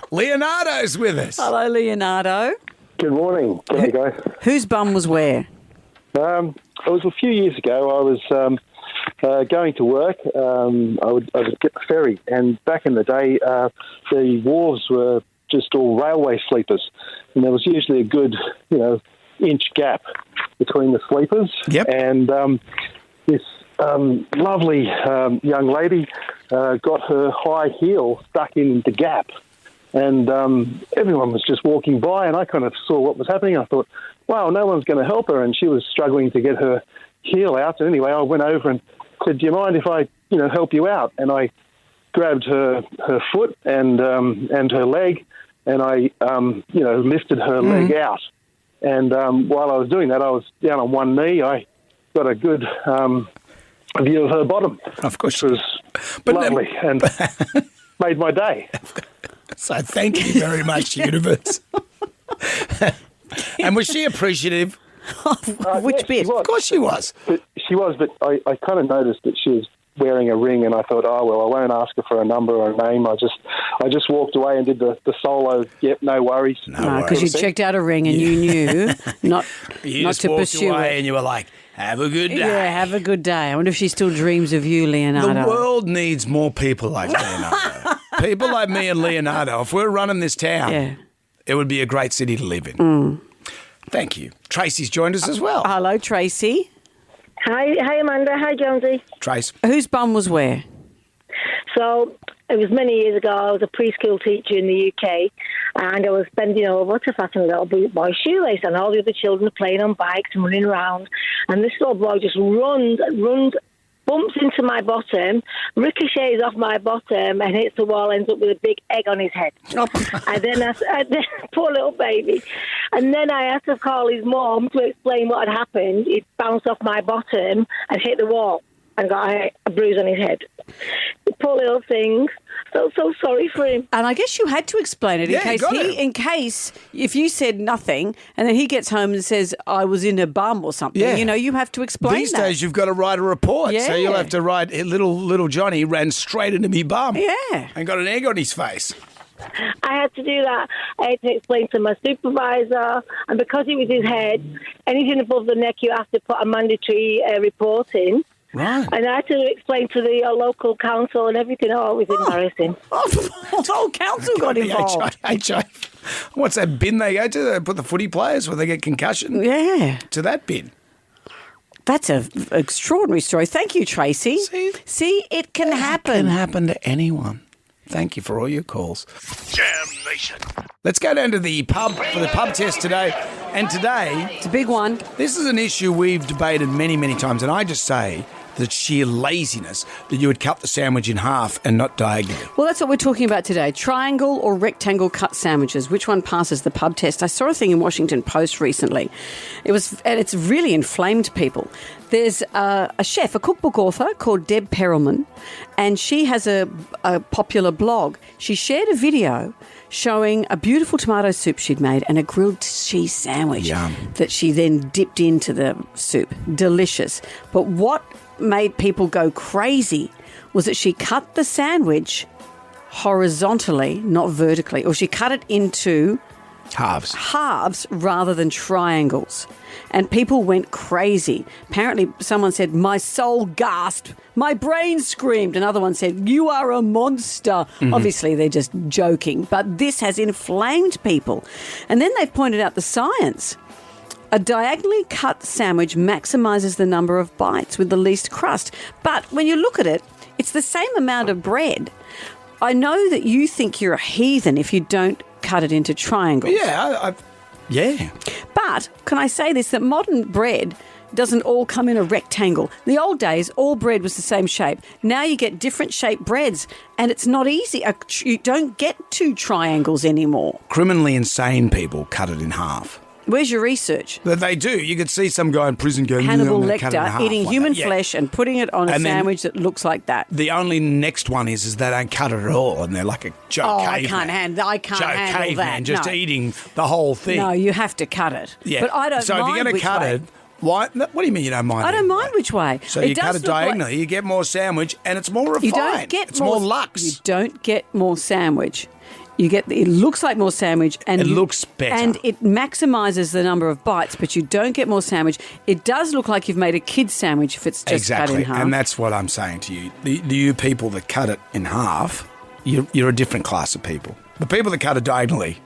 Leonardo's with us. Hello, Leonardo. Good morning. G'day, guys. Whose bum was where? It was a few years ago. I was going to work. I would get the ferry, and back in the day, the wharves were just all railway sleepers, and there was usually a good, inch gap between the sleepers. Yep. And this lovely young lady got her high heel stuck in the gap, and everyone was just walking by, and I kind of saw what was happening. I thought, wow, no one's going to help her, and she was struggling to get her heel out. And anyway, I went over and said, do you mind if I, help you out? And I grabbed her foot and her leg, and I, lifted her leg out. And while I was doing that, I was down on one knee. I got a good view of her bottom. Of course. Which was lovely and made my day. So thank you very much, universe. And was she appreciative? Which bit? Of course she was. But she was, but I kind of noticed that she was wearing a ring, and I thought, oh well, I won't ask her for a number or a name. I just walked away and did the solo. Yep, no worries. No, because you checked out a ring and you knew not to pursue away it. and you were like, have a good day. Yeah, have a good day. I wonder if she still dreams of you, Leonardo. The world needs more people like Leonardo. People like me and Leonardo. If we're running this town, it would be a great city to live in. Thank you. Tracy's joined us as well. Hello, Tracy. Hi, Amanda. Hi, Jonesy. Trace. Whose bum was where? So it was many years ago. I was a preschool teacher in the UK, and I was bending over to fasten a little boy's shoelace, and all the other children were playing on bikes and running around. And this little boy just runs, bumps into my bottom, ricochets off my bottom, and hits the wall. Ends up with a big egg on his head. And then poor little baby. And then I had to call his mum to explain what had happened. It bounced off my bottom and hit the wall and got a bruise on his head. Poor little thing. So sorry for him. And I guess you had to explain it in case if you said nothing and then he gets home and says, I was in a bum or something, you have to explain These days you've got to write a report. So you'll have to write, little Johnny ran straight into me bum. Yeah. And got an egg on his face. I had to do that. I had to explain to my supervisor, and because it was his head, anything above the neck you have to put a mandatory report in. Right. And I had to explain to the local council and everything. Oh, it was embarrassing. The whole council got involved. What's that bin they go to? They put the footy players where they get concussion? Yeah. To that bin. That's an extraordinary story. Thank you, Tracy. See, it can happen. It can happen to anyone. Thank you for all your calls. Jam Nation. Let's go down to the pub for the pub test today. And today... It's a big one. This is an issue we've debated many, many times. And I just say that sheer laziness that you would cut the sandwich in half and not diagonally. Well, that's what we're talking about today. Triangle or rectangle cut sandwiches. Which one passes the pub test? I saw a thing in Washington Post recently. And it's really inflamed people. There's a chef, a cookbook author called Deb Perelman, and she has a popular blog. She shared a video showing a beautiful tomato soup she'd made and a grilled cheese sandwich that she then dipped into the soup. Delicious. But what made people go crazy was that she cut the sandwich horizontally, not vertically, or she cut it into halves rather than triangles. And people went crazy. Apparently, someone said, my soul gasped, my brain screamed. Another one said, you are a monster. Mm-hmm. Obviously, they're just joking. But this has inflamed people. And then they've pointed out the science. A diagonally cut sandwich maximises the number of bites with the least crust. But when you look at it, it's the same amount of bread. I know that you think you're a heathen if you don't cut it into triangles. Yeah. But can I say this, that modern bread doesn't all come in a rectangle. The old days, all bread was the same shape. Now you get different shaped breads, and it's not easy. You don't get two triangles anymore. Criminally insane people cut it in half. Where's your research? They do. You could see some guy in prison going, Hannibal cut it in Lecter half eating like human that. flesh and putting it on a sandwich that looks like that. The only next one is they don't cut it at all, and they're like a Joe caveman. I can't handle caveman, that. just No. eating the whole thing. No, you have to cut it. Yeah. But I don't so mind if you're going to which cut way. it, why? What do you mean you don't mind? I don't mind which way. So you cut it diagonally, you get more sandwich, and it's more refined. You don't get it's more luxe. You don't get more sandwich. It looks like more sandwich, and it looks better, and it maximises the number of bites. But you don't get more sandwich. It does look like you've made a kid's sandwich if it's just cut in half. And that's what I'm saying to you. You people that cut it in half, you're a different class of people. The people that cut it diagonally,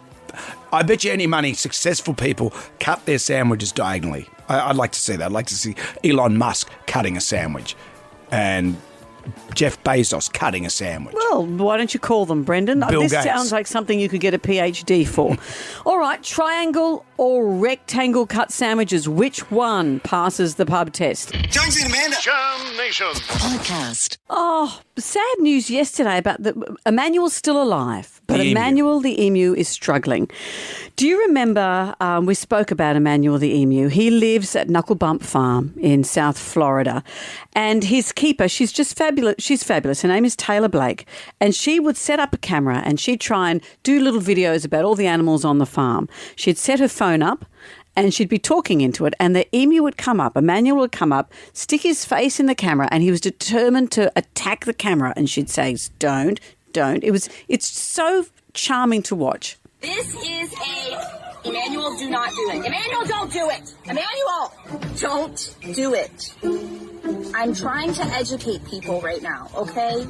I bet you any money, successful people cut their sandwiches diagonally. I'd like to see that. I'd like to see Elon Musk cutting a sandwich, and Jeff Bezos cutting a sandwich. Well, why don't you call them, Brendan? Bill This Gates. sounds like something you could get a PhD for. All right, triangle or rectangle cut sandwiches, which one passes the pub test? Jonesy and Amanda. Jam Nation. Podcast. Oh, sad news yesterday about Emmanuel's still alive, but Emmanuel the emu is struggling. Do you remember we spoke about Emmanuel the emu? He lives at Knuckle Bump Farm in South Florida, and his keeper, she's just fabulous. She's fabulous. Her name is Taylor Blake, and she would set up a camera and she'd try and do little videos about all the animals on the farm. She'd set her phone up and she'd be talking into it, and the emu would come up, Emmanuel would come up, stick his face in the camera, and he was determined to attack the camera, and she'd say, don't. It's so charming to watch. This is Emmanuel, do not do it. Emmanuel, don't do it. Emmanuel, don't do it. I'm trying to educate people right now, okay?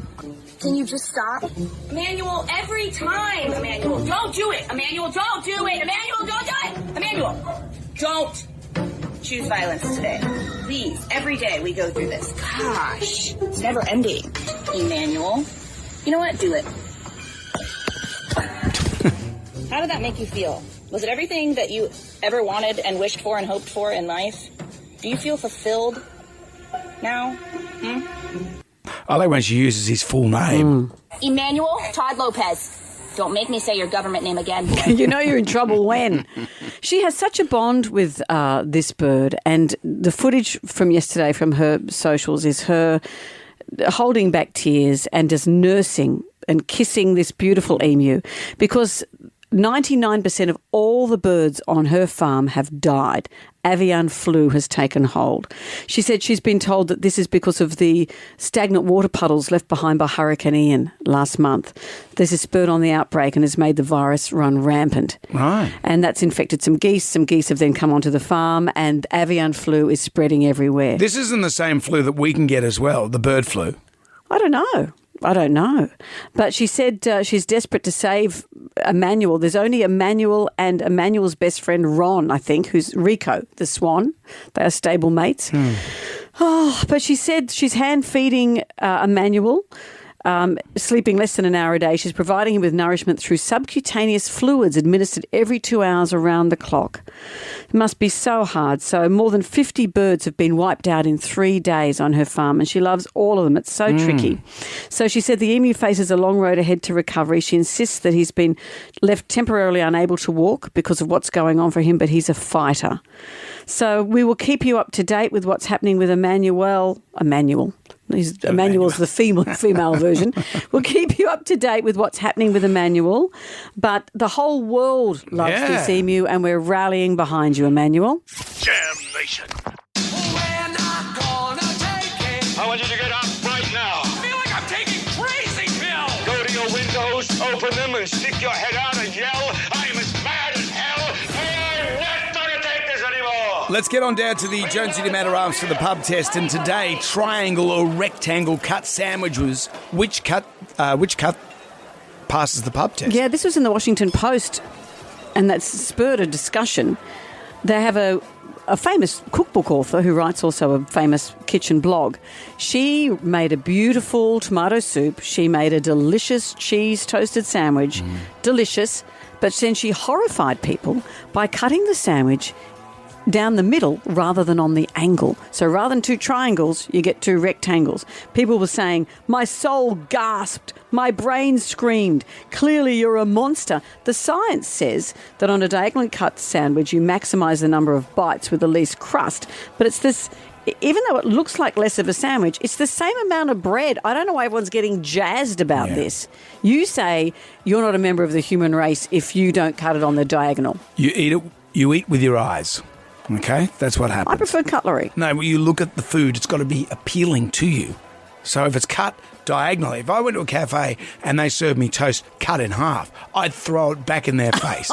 Can you just stop? Emmanuel, every time. Emmanuel, don't do it. Emmanuel, don't do it. Emmanuel, don't do it. Emmanuel, don't choose violence today. Please, every day we go through this. Gosh, it's never ending. Emmanuel, you know what? Do it. How did that make you feel? Was it everything that you ever wanted and wished for and hoped for in life? Do you feel fulfilled now? I like when she uses his full name. Emmanuel Todd Lopez. Don't make me say your government name again. You know you're in trouble when. She has such a bond with this bird, and the footage from yesterday from her socials is her holding back tears and just nursing and kissing this beautiful emu, because 99% of all the birds on her farm have died. Avian flu has taken hold. She said she's been told that this is because of the stagnant water puddles left behind by Hurricane Ian last month. There's this bird on the outbreak and has made the virus run rampant. Right. And that's infected some geese. Some geese have then come onto the farm, and avian flu is spreading everywhere. This isn't the same flu that we can get as well, the bird flu. I don't know. But she said she's desperate to save Emmanuel. There's only Emmanuel and Emmanuel's best friend, Ron, I think, who's Rico, the swan. They are stable mates. But she said she's hand-feeding Emmanuel, sleeping less than an hour a day. She's providing him with nourishment through subcutaneous fluids administered every 2 hours around the clock. It must be so hard. So more than 50 birds have been wiped out in 3 days on her farm, and she loves all of them. It's so tricky. So she said the emu faces a long road ahead to recovery. She insists that he's been left temporarily unable to walk because of what's going on for him, but he's a fighter. So we will keep you up to date with what's happening with Emmanuel's the female version. We'll keep you up to date with what's happening with Emmanuel. But the whole world loves this emu, and we're rallying behind you, Emmanuel. Damnation. I want you to get up right now. I feel like I'm taking crazy pills. Go to your windows, open them, and stick your head out and yell, I'm as mad as hell. I'm not going to take this anymore. Let's get on down to the Jonesy to Arms for the pub test. And today, triangle or rectangle cut sandwiches. Which cut passes the pub test? Yeah, this was in the Washington Post, and that's spurred a discussion. They have a famous cookbook author who writes also a famous kitchen blog. She made a beautiful tomato soup. She made a delicious cheese toasted sandwich. Delicious. But then she horrified people by cutting the sandwich down the middle rather than on the angle. So rather than 2 triangles, you get 2 rectangles. People were saying, my soul gasped, my brain screamed, clearly you're a monster. The science says that on a diagonally cut sandwich, you maximise the number of bites with the least crust. But it's this, even though it looks like less of a sandwich, it's the same amount of bread. I don't know why everyone's getting jazzed about this. You say you're not a member of the human race if you don't cut it on the diagonal. You eat with your eyes. Okay, that's what happens. I prefer cutlery. No, when you look at the food, it's got to be appealing to you. So if it's cut diagonally, if I went to a cafe and they served me toast cut in half, I'd throw it back in their face.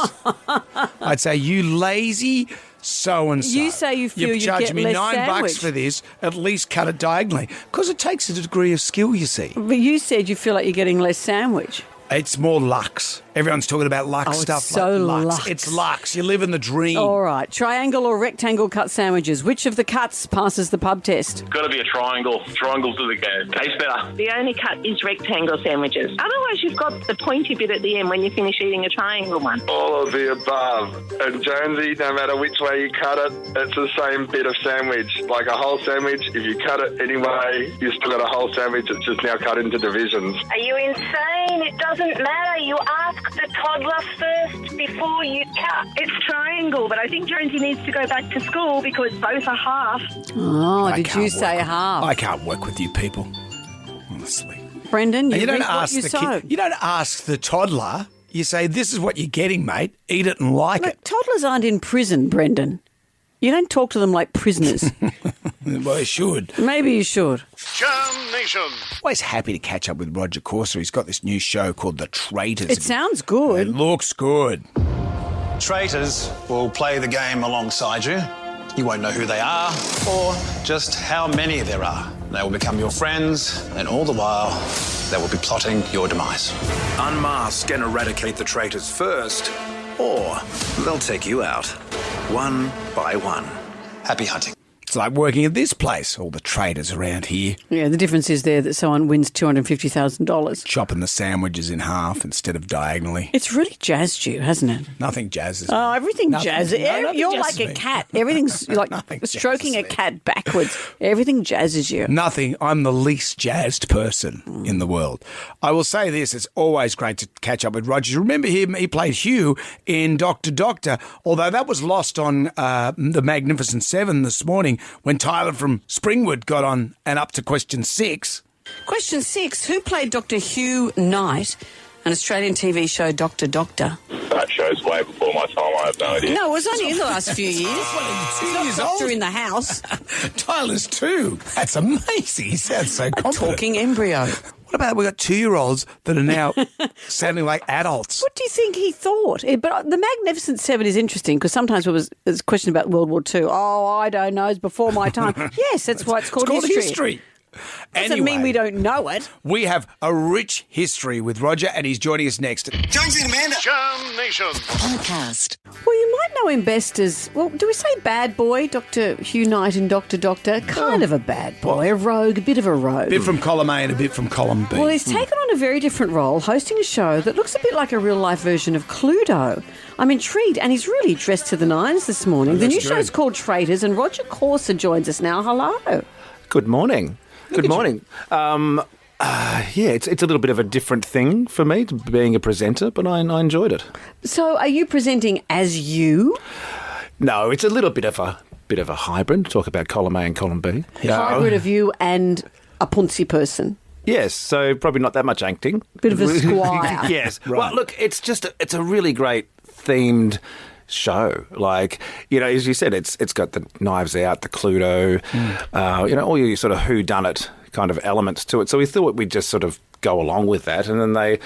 I'd say, you lazy so-and-so. You say you feel You've you charged get me less $9 sandwich. for this, at least cut it diagonally. Because it takes a degree of skill, you see. But you said you feel like you're getting less sandwich. It's more luxe. Everyone's talking about luxe stuff. It's so like luxe. It's luxe. You live in the dream. All right. Triangle or rectangle cut sandwiches. Which of the cuts passes the pub test? Got to be a triangle. Triangles are the go. Tastes better. The only cut is rectangle sandwiches. Otherwise, you've got the pointy bit at the end when you finish eating a triangle one. All of the above. And Jonesy, no matter which way you cut it, it's the same bit of sandwich. Like a whole sandwich, if you cut it anyway, you've still got a whole sandwich. It's just now cut into divisions. Are you insane? It doesn't matter. You ask the toddler first before you cut. It's triangle, but I think Jonesy needs to go back to school because both are half. Oh, did you say half? I can't work with you people, honestly. Brendan, And you don't reap what ask you the sow. kid. You don't ask the toddler you say, this is what you're getting, mate. Eat it and like Look, it. toddlers aren't in prison, Brendan. You don't talk to them like prisoners. Well, you should. Maybe you should. Jam Nation. Always happy to catch up with Roger Corser. He's got this new show called The Traitors. It sounds good. It looks good. Traitors will play the game alongside you. You won't know who they are or just how many there are. They will become your friends, and all the while, they will be plotting your demise. Unmask and eradicate the traitors first, or they'll take you out, one by one. Happy hunting. It's like working at this place, all the traitors around here. Yeah, the difference is there that someone wins $250,000. Chopping the sandwiches in half instead of diagonally. It's really jazzed you, hasn't it? Nothing jazzes. Oh, everything Nothing- jazzes. no, nothing You're jazzes like me. a cat. Everything's like stroking a cat backwards. Everything jazzes you. Nothing. I'm the least jazzed person in the world. I will say this, it's always great to catch up with Roger. Remember him, he played Hugh in Dr. Doctor, although that was lost on the Magnificent Seven this morning when Tyler from Springwood got on and up to question 6. Question 6. Who played Dr. Hugh Knight, an Australian TV show Dr. Doctor? That show's way before my time. I have no idea. No, it was only in the last few years. He's not Doctor in the House. Tyler's 2. That's amazing. He sounds so confident. Talking embryo. What about we got 2-year-olds that are now sounding like adults? What do you think he thought? But the Magnificent Seven is interesting because sometimes there's a question about World War II. Oh, I don't know. It's before my time. Yes, that's why it's called history. Doesn't mean we don't know it. We have a rich history with Roger, and he's joining us next. Jonesy and Amanda. Jam Nation. Podcast. Well, you might know him best as, well, do we say bad boy, Dr. Hugh Knight and Dr. Doctor? Kind of a bad boy, a rogue, a bit of a rogue. A bit from column A and a bit from column B. Well, he's taken on a very different role, hosting a show that looks a bit like a real-life version of Cluedo. I'm intrigued, and he's really dressed to the nines this morning. The new show's called Traitors, and Roger Corser joins us now. Hello. Good morning. Good morning. It's a little bit of a different thing for me, to being a presenter, but I enjoyed it. So are you presenting as you? No, it's a little bit of a hybrid. Talk about column A and column B. Hybrid of you and a Punzi person. Yes, so probably not that much acting. Bit of a squire. Yes. Right. Well, look, it's a really great themed show. Like, as you said, it's got the Knives Out, the Cluedo, all your sort of whodunit kind of elements to it. So we thought we'd just sort of go along with that, and then they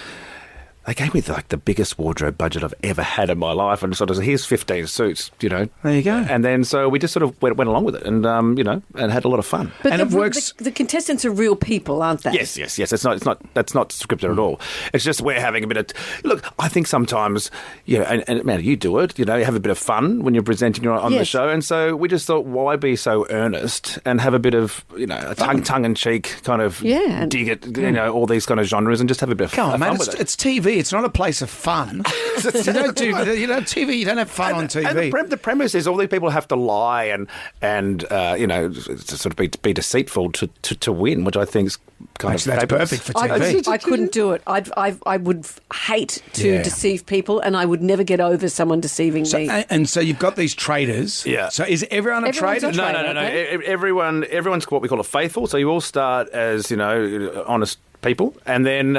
gave me like the biggest wardrobe budget I've ever had in my life, and sort of here's 15 suits, There you go. And then so we just sort of went along with it, and and had a lot of fun. But And it works. The contestants are real people, aren't they? Yes. That's not scripted at all. It's just we're having a bit of look. I think sometimes, and man, you do it. You have a bit of fun when you're presenting on the show, and so we just thought, why be so earnest and have a bit of a tongue in cheek kind of dig at all these kind of genres and just have a bit of Come on, fun mate. with it. It's TV. It's not a place of fun. You don't do TV. You don't have fun on TV. And the premise is all these people have to lie and to sort of be deceitful to win, which I think is kind Actually, of that's fabulous. perfect for TV. I couldn't do it. I would hate to deceive people, and I would never get over someone deceiving me. And so you've got these traitors. Yeah. So is everyone a Everyone's traitor? a traitor. No. Okay. Everyone's what we call a faithful. So you all start as honest people, and then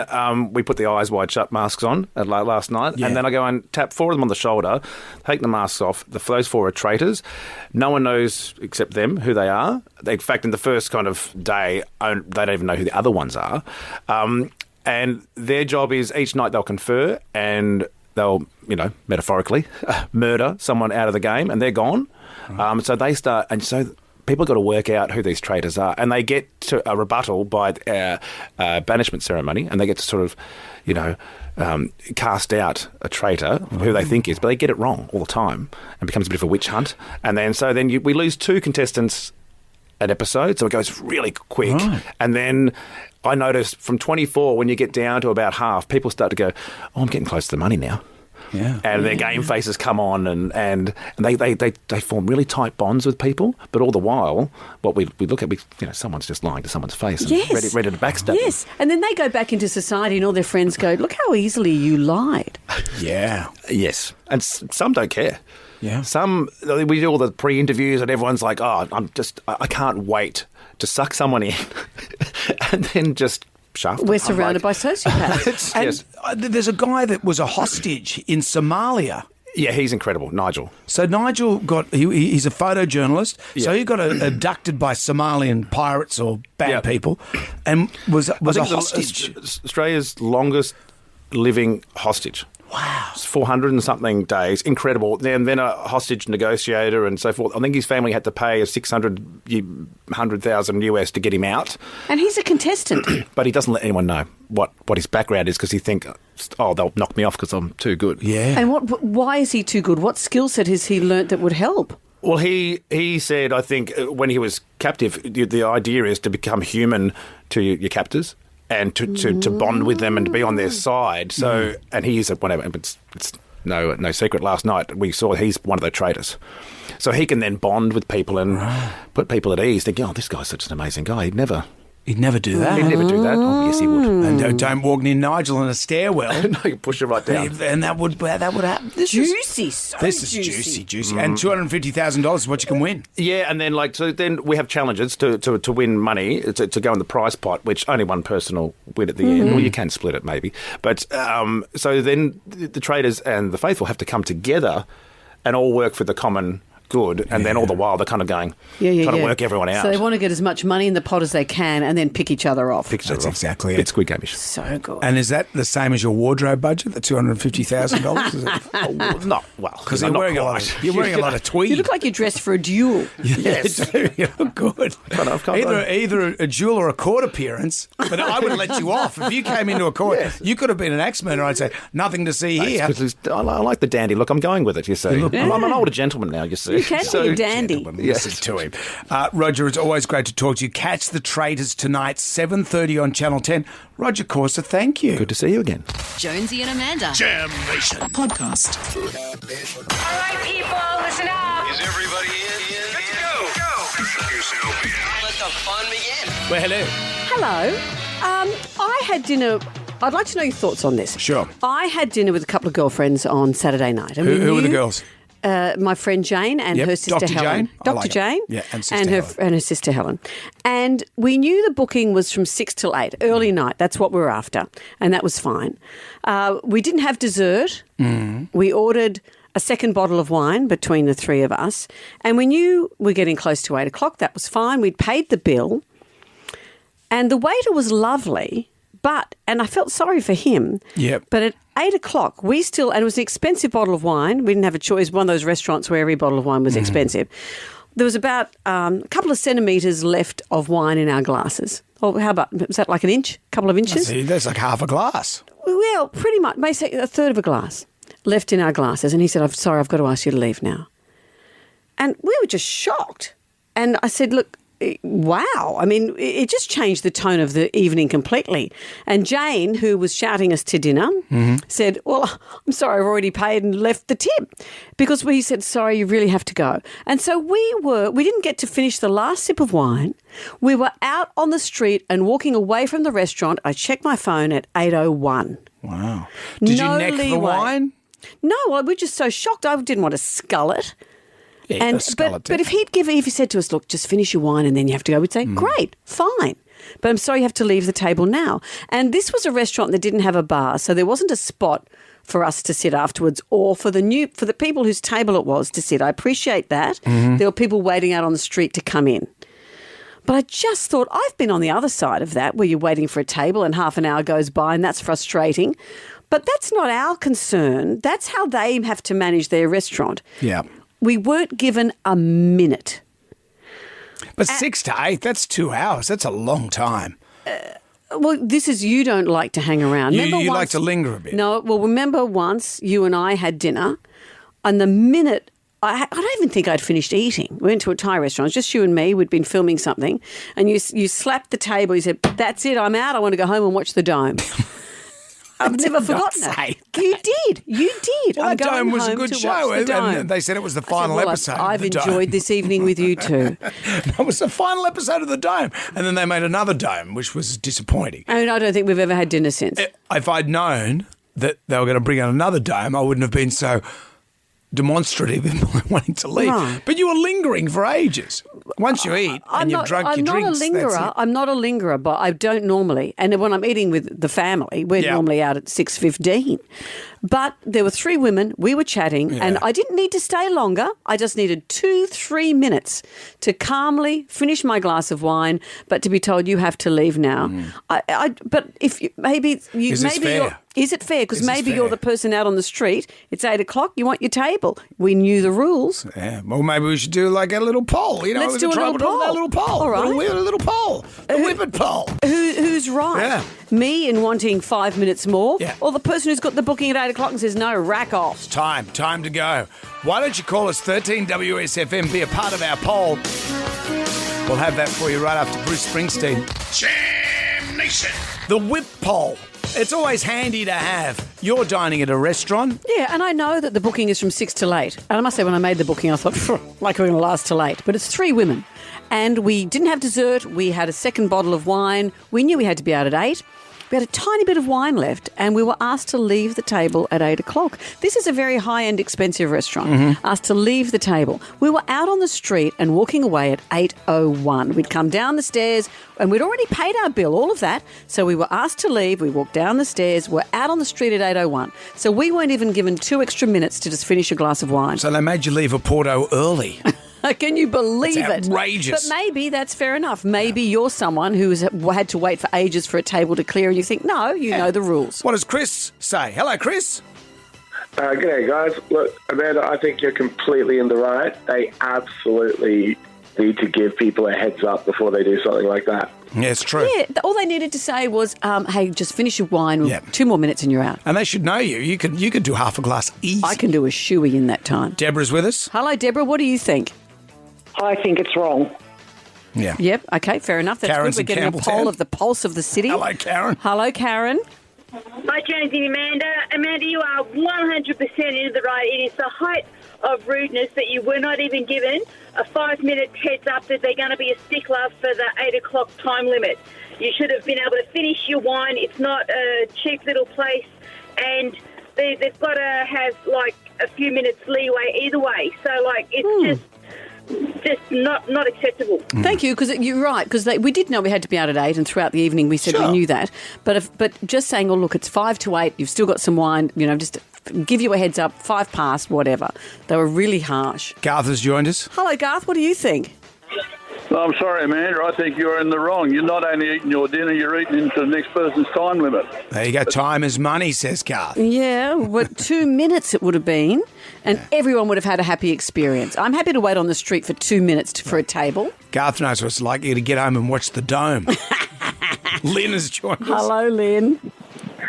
we put the eyes wide shut masks on last night, and then I go and tap 4 of them on the shoulder, take the masks off. Those 4 are traitors. No one knows except them who they are. In fact, in the first kind of day, they don't even know who the other ones are. And their job is each night they'll confer and they'll, metaphorically, murder someone out of the game, and they're gone. So they start, and so people got to work out who these traitors are, and they get to a rebuttal by a banishment ceremony, and they get to sort of, cast out a traitor who they think is, but they get it wrong all the time, and becomes a bit of a witch hunt. And then we lose 2 contestants an episode, so it goes really quick. Right. And then I noticed from 24, when you get down to about half, people start to go, "Oh, I'm getting close to the money now." Yeah. And their game faces come on, and they form really tight bonds with people. But all the while, what we look at, someone's just lying to someone's face and ready to backstab. Yes, and then they go back into society, and all their friends go, "Look how easily you lied." Yeah. Yes, and some don't care. Yeah. Some, we do all the pre-interviews, and everyone's like, "Oh, I can't wait to suck someone in," and then just shaft them. We're surrounded by sociopaths. And Yes. there's a guy that was a hostage in Somalia. Yeah, he's incredible, Nigel. So Nigel he's a photojournalist, so he got abducted by Somalian pirates or bad people and was a hostage. Australia's longest living hostage. Wow. It's 400 and something days. Incredible. Then a hostage negotiator and so forth. I think his family had to pay $100,000 US to get him out. And he's a contestant. But he doesn't let anyone know what his background is because he think, they'll knock me off because I'm too good. Yeah. And why is he too good? What skill set has he learnt that would help? Well, he said, I think, when he was captive, the idea is to become human to your captors. And to bond with them and to be on their side. So, and he is whatever. It's no secret. Last night we saw he's one of the traitors. So he can then bond with people and put people at ease. Thinking, this guy's such an amazing guy. He'd never do that. He'd never do that. Oh, yes, he would. And don't walk near Nigel in a stairwell. No, you push her right down. And that would happen. This is juicy. And $250,000 is what you can win. Yeah, and then then we have challenges to win money to go in the prize pot, which only one person will win at the end. Well, you can split it maybe, but so then the traders and the faithful have to come together and all work for the common good, and then all the while they're kind of going, trying to work everyone out. So they want to get as much money in the pot as they can and then pick each other off. That's exactly it. It's Squid Game-ish. So good. And is that the same as your wardrobe budget, the $250,000? Not well, because you're wearing a lot of tweed. You look like you're dressed for a duel. Yes, you look good. Either a duel or a court appearance, but I would let you off. If you came into a court, you could have been an X-Men, and I'd say, nothing to see here. I like the dandy look. I'm going with it, you see. I'm an older gentleman now, you see. You can be a dandy. Listen to him. Roger, it's always great to talk to you. Catch The Traitors tonight, 7:30 on Channel 10. Roger Corser, thank you. Good to see you again. Jonesy and Amanda. Jam Nation. Podcast. All right, people, listen up. Is everybody in? Let's go. Yourself in. Let the fun begin. Well, hello. Hello. I had dinner. I'd like to know your thoughts on this. Sure. I had dinner with a couple of girlfriends on Saturday night. And Who were the girls? My friend Jane and her sister Dr. Helen. Jane? Dr. Jane. Yeah, and sister Helen. And her sister Helen. And we knew the booking was from 6 till 8, early night. That's what we were after. And that was fine. We didn't have dessert. We ordered a second bottle of wine between the three of us. And we knew we were getting close to 8 o'clock. That was fine. We'd paid the bill. And the waiter was lovely. And I felt sorry for him. Yep. But at 8 o'clock, and it was an expensive bottle of wine. We didn't have a choice. One of those restaurants where every bottle of wine was expensive. There was about a couple of centimetres left of wine in our glasses. Or how about, was that like an inch? A couple of inches? That's like half a glass. Well, pretty much, basically a third of a glass left in our glasses. And he said, I'm sorry, I've got to ask you to leave now. And we were just shocked. And I said, look, wow. I mean, it just changed the tone of the evening completely. And Jane, who was shouting us to dinner, said, well, I'm sorry, I've already paid and left the tip. Because we said, sorry, you really have to go. And so we didn't get to finish the last sip of wine. We were out on the street and walking away from the restaurant. I checked my phone at 8:01. Wow. Did you neck the wine? No, we were just so shocked. I didn't want to scull it. Yeah, but if he said to us, look, just finish your wine and then you have to go, we'd say, great, fine. But I'm sorry you have to leave the table now. And this was a restaurant that didn't have a bar, so there wasn't a spot for us to sit afterwards or for the people whose table it was to sit. I appreciate that. There were people waiting out on the street to come in. But I just thought, I've been on the other side of that where you're waiting for a table and half an hour goes by and that's frustrating. But that's not our concern. That's how they have to manage their restaurant. Yeah. We weren't given a minute. But 6 to 8, that's 2 hours. That's a long time. Well, you don't like to hang around. You like to linger a bit. No, well, remember once you and I had dinner and the minute, I don't even think I'd finished eating. We went to a Thai restaurant. It was just you and me. We'd been filming something and you slapped the table. You said, that's it, I'm out. I want to go home and watch the Dome. I've never forgotten it. You did. Well, I'm that going Dome was a home good to show. watch the Dome. And they said it was the final episode. I've of the enjoyed Dome. this evening with you too. That was the final episode of the Dome. And then they made another Dome, which was disappointing. I mean, I don't think we've ever had dinner since. If I'd known that they were going to bring out another Dome, I wouldn't have been so demonstrative in wanting to leave. Right. But you were lingering for ages. Once you eat and you've drunk your drinks, I'm not a lingerer. that's it. I'm not a lingerer, but I don't normally. And when I'm eating with the family, we're normally out at 6:15. But there were 3 women, we were chatting, and I didn't need to stay longer. I just needed 2-3 minutes to calmly finish my glass of wine, but to be told you have to leave now. But if you, maybe you, Is this maybe fair? you're, is it fair? Because Is this maybe fair? you're the person out on the street. It's 8 o'clock. You want your table. We knew the rules. Yeah, well, maybe we should do like a little poll. You know, Let's do a little poll. A little poll. All right. A little poll. The whippet poll. Who's right? Yeah. Me in wanting 5 minutes more, Yeah. or the person who's got the booking at 8 o'clock and says, no, rack off. Time to go. Why don't you call us 13 WSFM, be a part of our poll. We'll have that for you right after Bruce Springsteen. Jam Nation. The whip poll. It's always handy to have. You're dining at a restaurant. Yeah, and I know that the booking is from 6 till 8. And I must say, when I made the booking, I thought, like we're going to last till 8. But it's 3 women. And we didn't have dessert. We had a second bottle of wine. We knew we had to be out at 8. We had a tiny bit of wine left, and we were asked to leave the table at 8 o'clock. This is a very high-end, expensive restaurant. Asked to leave the table. We were out on the street and walking away at 8:01. We'd come down the stairs, and we'd already paid our bill, all of that. So we were asked to leave. We walked down the stairs. We're out on the street at 8:01. So we weren't even given 2 extra minutes to just finish a glass of wine. So they made you leave a Porto early. Can you believe It's it? outrageous. But maybe that's fair enough. Maybe you're someone who's had to wait for ages for a table to clear and you think, no, you know the rules. What does Chris say? Hello, Chris. G'day, guys. Look, Amanda, I think you're completely in the right. They absolutely need to give people a heads up before they do something like that. Yeah, it's true. Yeah, all they needed to say was, hey, just finish your wine. 2 more minutes and you're out. And they should know you. You could do half a glass easy. I can do a shoey in that time. Deborah's with us. Hello, Deborah. What do you think? I think it's wrong. Yeah. Yep. Okay, fair enough. That's Karen's good. We're in getting a poll Campbelltown. of the pulse of the city. Hello, Karen. Hello, Karen. Hi, Jonesy and Amanda. Amanda, you are 100% in the right. It is the height of rudeness that you were not even given a 5-minute heads up that they're going to be a stickler for the 8 o'clock time limit. You should have been able to finish your wine. It's not a cheap little place, and they've got to have, like, a few minutes leeway either way. So, like, it's just not acceptable. Thank you, because you're right, because we did know we had to be out at 8, and throughout the evening we said we knew that. But just saying, oh, look, it's 5 to 8, you've still got some wine, just give you a heads up, 5 past, whatever. They were really harsh. Garth has joined us. Hello, Garth, what do you think? I'm sorry, Amanda. I think you're in the wrong. You're not only eating your dinner, you're eating into the next person's time limit. There you go. Time is money, says Garth. Yeah, but 2 minutes it would have been, and everyone would have had a happy experience. I'm happy to wait on the street for 2 minutes for a table. Garth knows what it's like to get home and watch the Dome. Lynn has joined us. Hello, Lynn.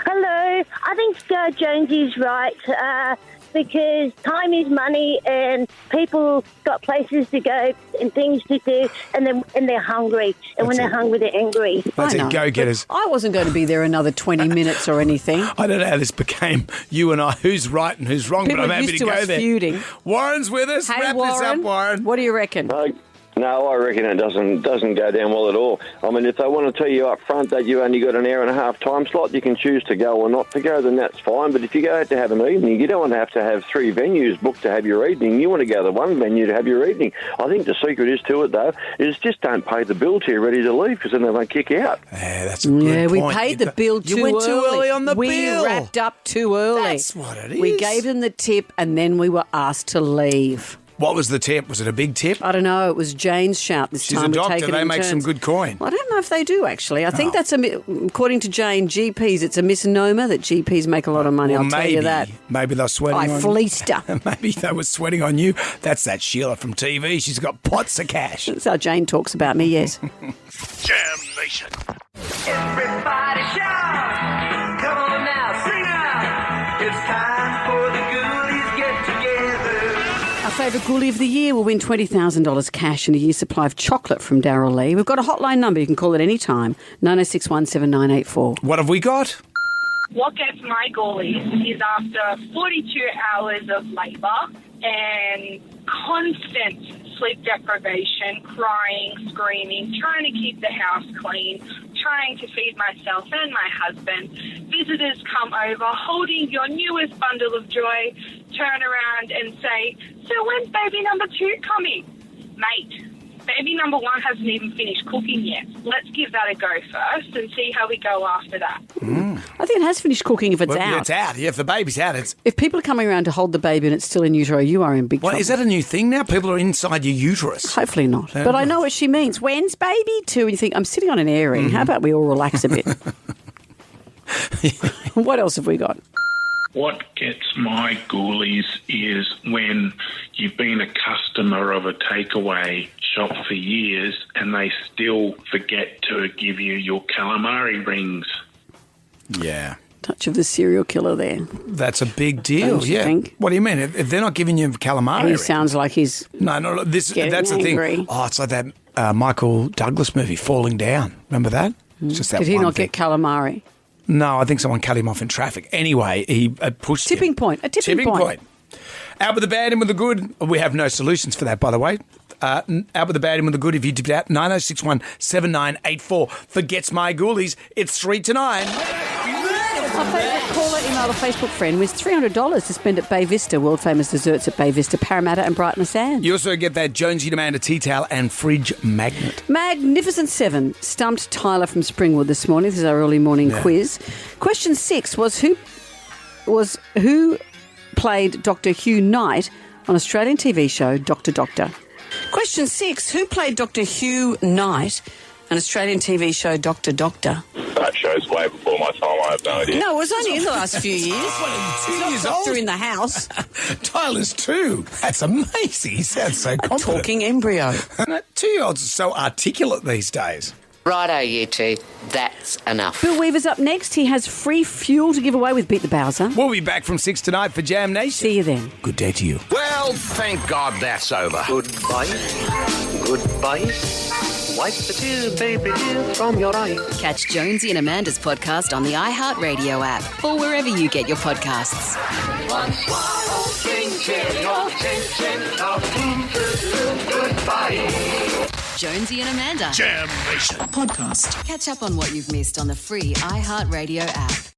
Hello. I think Jonesy's right because time is money and people got places to go and things to do and they're hungry. And when they're hungry, they're angry. That's it. Go-getters. I wasn't going to be there another 20 minutes or anything. I don't know how this became you and I, who's right and who's wrong, People but I'm happy used to to go us there. feuding. Warren's with us. Hey, Wrap this up, Warren. What do you reckon? No, I reckon it doesn't go down well at all. I mean, if they want to tell you up front that you only got an hour and a half time slot, you can choose to go or not to go, then that's fine. But if you go out to have an evening, you don't want to have 3 venues booked to have your evening. You want to go to one venue to have your evening. I think the secret is to it, though, is just don't pay the bill till you're ready to leave, because then they won't kick out. Yeah, that's a good we point. paid the bill too early. You went too early on the we bill. We wrapped up too early. That's what it is. We gave them the tip and then we were asked to leave. What was the tip? Was it a big tip? I don't know. It was Jane's shout this She's time. a doctor. Taken They in make some turns. good coin. Well, I don't know if they do, actually. I think that's, according to Jane, GPs, it's a misnomer that GPs make a lot of money. Well, I'll tell you that. Maybe they're sweating on I fleeced her. Maybe they were sweating on you. That's that Sheila from TV. She's got pots of cash. That's how Jane talks about me, yes. Jam Nation. Everybody shout! Come on now, sing out! It's time for the goodies get together. Our favourite ghoulie of the year will win $20,000 cash and a year's supply of chocolate from Daryl Lee. We've got a hotline number. You can call at any time, 906 17984. What have we got? What gets my goalies is after 42 hours of labour and constant sleep deprivation, crying, screaming, trying to keep the house clean, trying to feed myself and my husband, visitors come over holding your newest bundle of joy, turn around and say, so when's baby number 2 coming? Mate, baby number 1 hasn't even finished cooking yet. Let's give that a go first and see how we go after that. I think it has finished cooking if it's Well, out. yeah, it's out. Yeah, if the baby's out, it's... If people are coming around to hold the baby and it's still in utero, you are in big Well, trouble. is that a new thing now? People are inside your uterus. Hopefully not. But I know what she means. When's baby 2? And you think, I'm sitting on an airing. How about we all relax a bit? What else have we got? What gets my ghoulies is when you've been a customer of a takeaway shop for years and they still forget to give you your calamari rings. Yeah. Touch of the serial killer there. That's a big deal, Don't you yeah. think? What do you mean? If they're not giving you calamari... He sounds like he's No, that's getting the angry. thing. Oh, it's like that Michael Douglas movie, Falling Down. Remember that? It's just that Did he one not thing. get calamari? No, I think someone cut him off in traffic. Anyway, he pushed him. Tipping point. A tipping point. Out with the bad, in with the good. We have no solutions for that, by the way. Out with the bad, in with the good. If you dip it out, 9061 7984 forgets my ghoulies. It's 3 to 9. Our favourite caller emailed a Facebook friend with $300 to spend at Bay Vista, world famous desserts at Bay Vista, Parramatta and Brighton Sands. You also get that Jonesy and Amanda tea towel and fridge magnet. Magnificent 7 stumped Tyler from Springwood this morning. This is our early morning quiz. Question 6 was who played Dr. Hugh Knight on Australian TV show Dr. Doctor. Question 6, who played Dr. Hugh Knight on Australian TV show Dr. Doctor? That show's way before my time. I have no idea. No, it was only in the last few years. He's 2 years old. In the house. Tyler's 2. That's amazing. He sounds so confident. Talking embryo. 2-year-olds are so articulate these days. Righto, you two. That's enough. Bill Weaver's up next. He has free fuel to give away with Beat the Bowser. We'll be back from 6 tonight for Jam Nation. See you then. Good day to you. Well, thank God that's over. Goodbye. Goodbye. Wipe the tears, baby dear, from your eyes. Catch Jonesy and Amanda's podcast on the iHeartRadio app or wherever you get your podcasts. Jonesy and Amanda. Jam Nation. Podcast. Catch up on what you've missed on the free iHeartRadio app.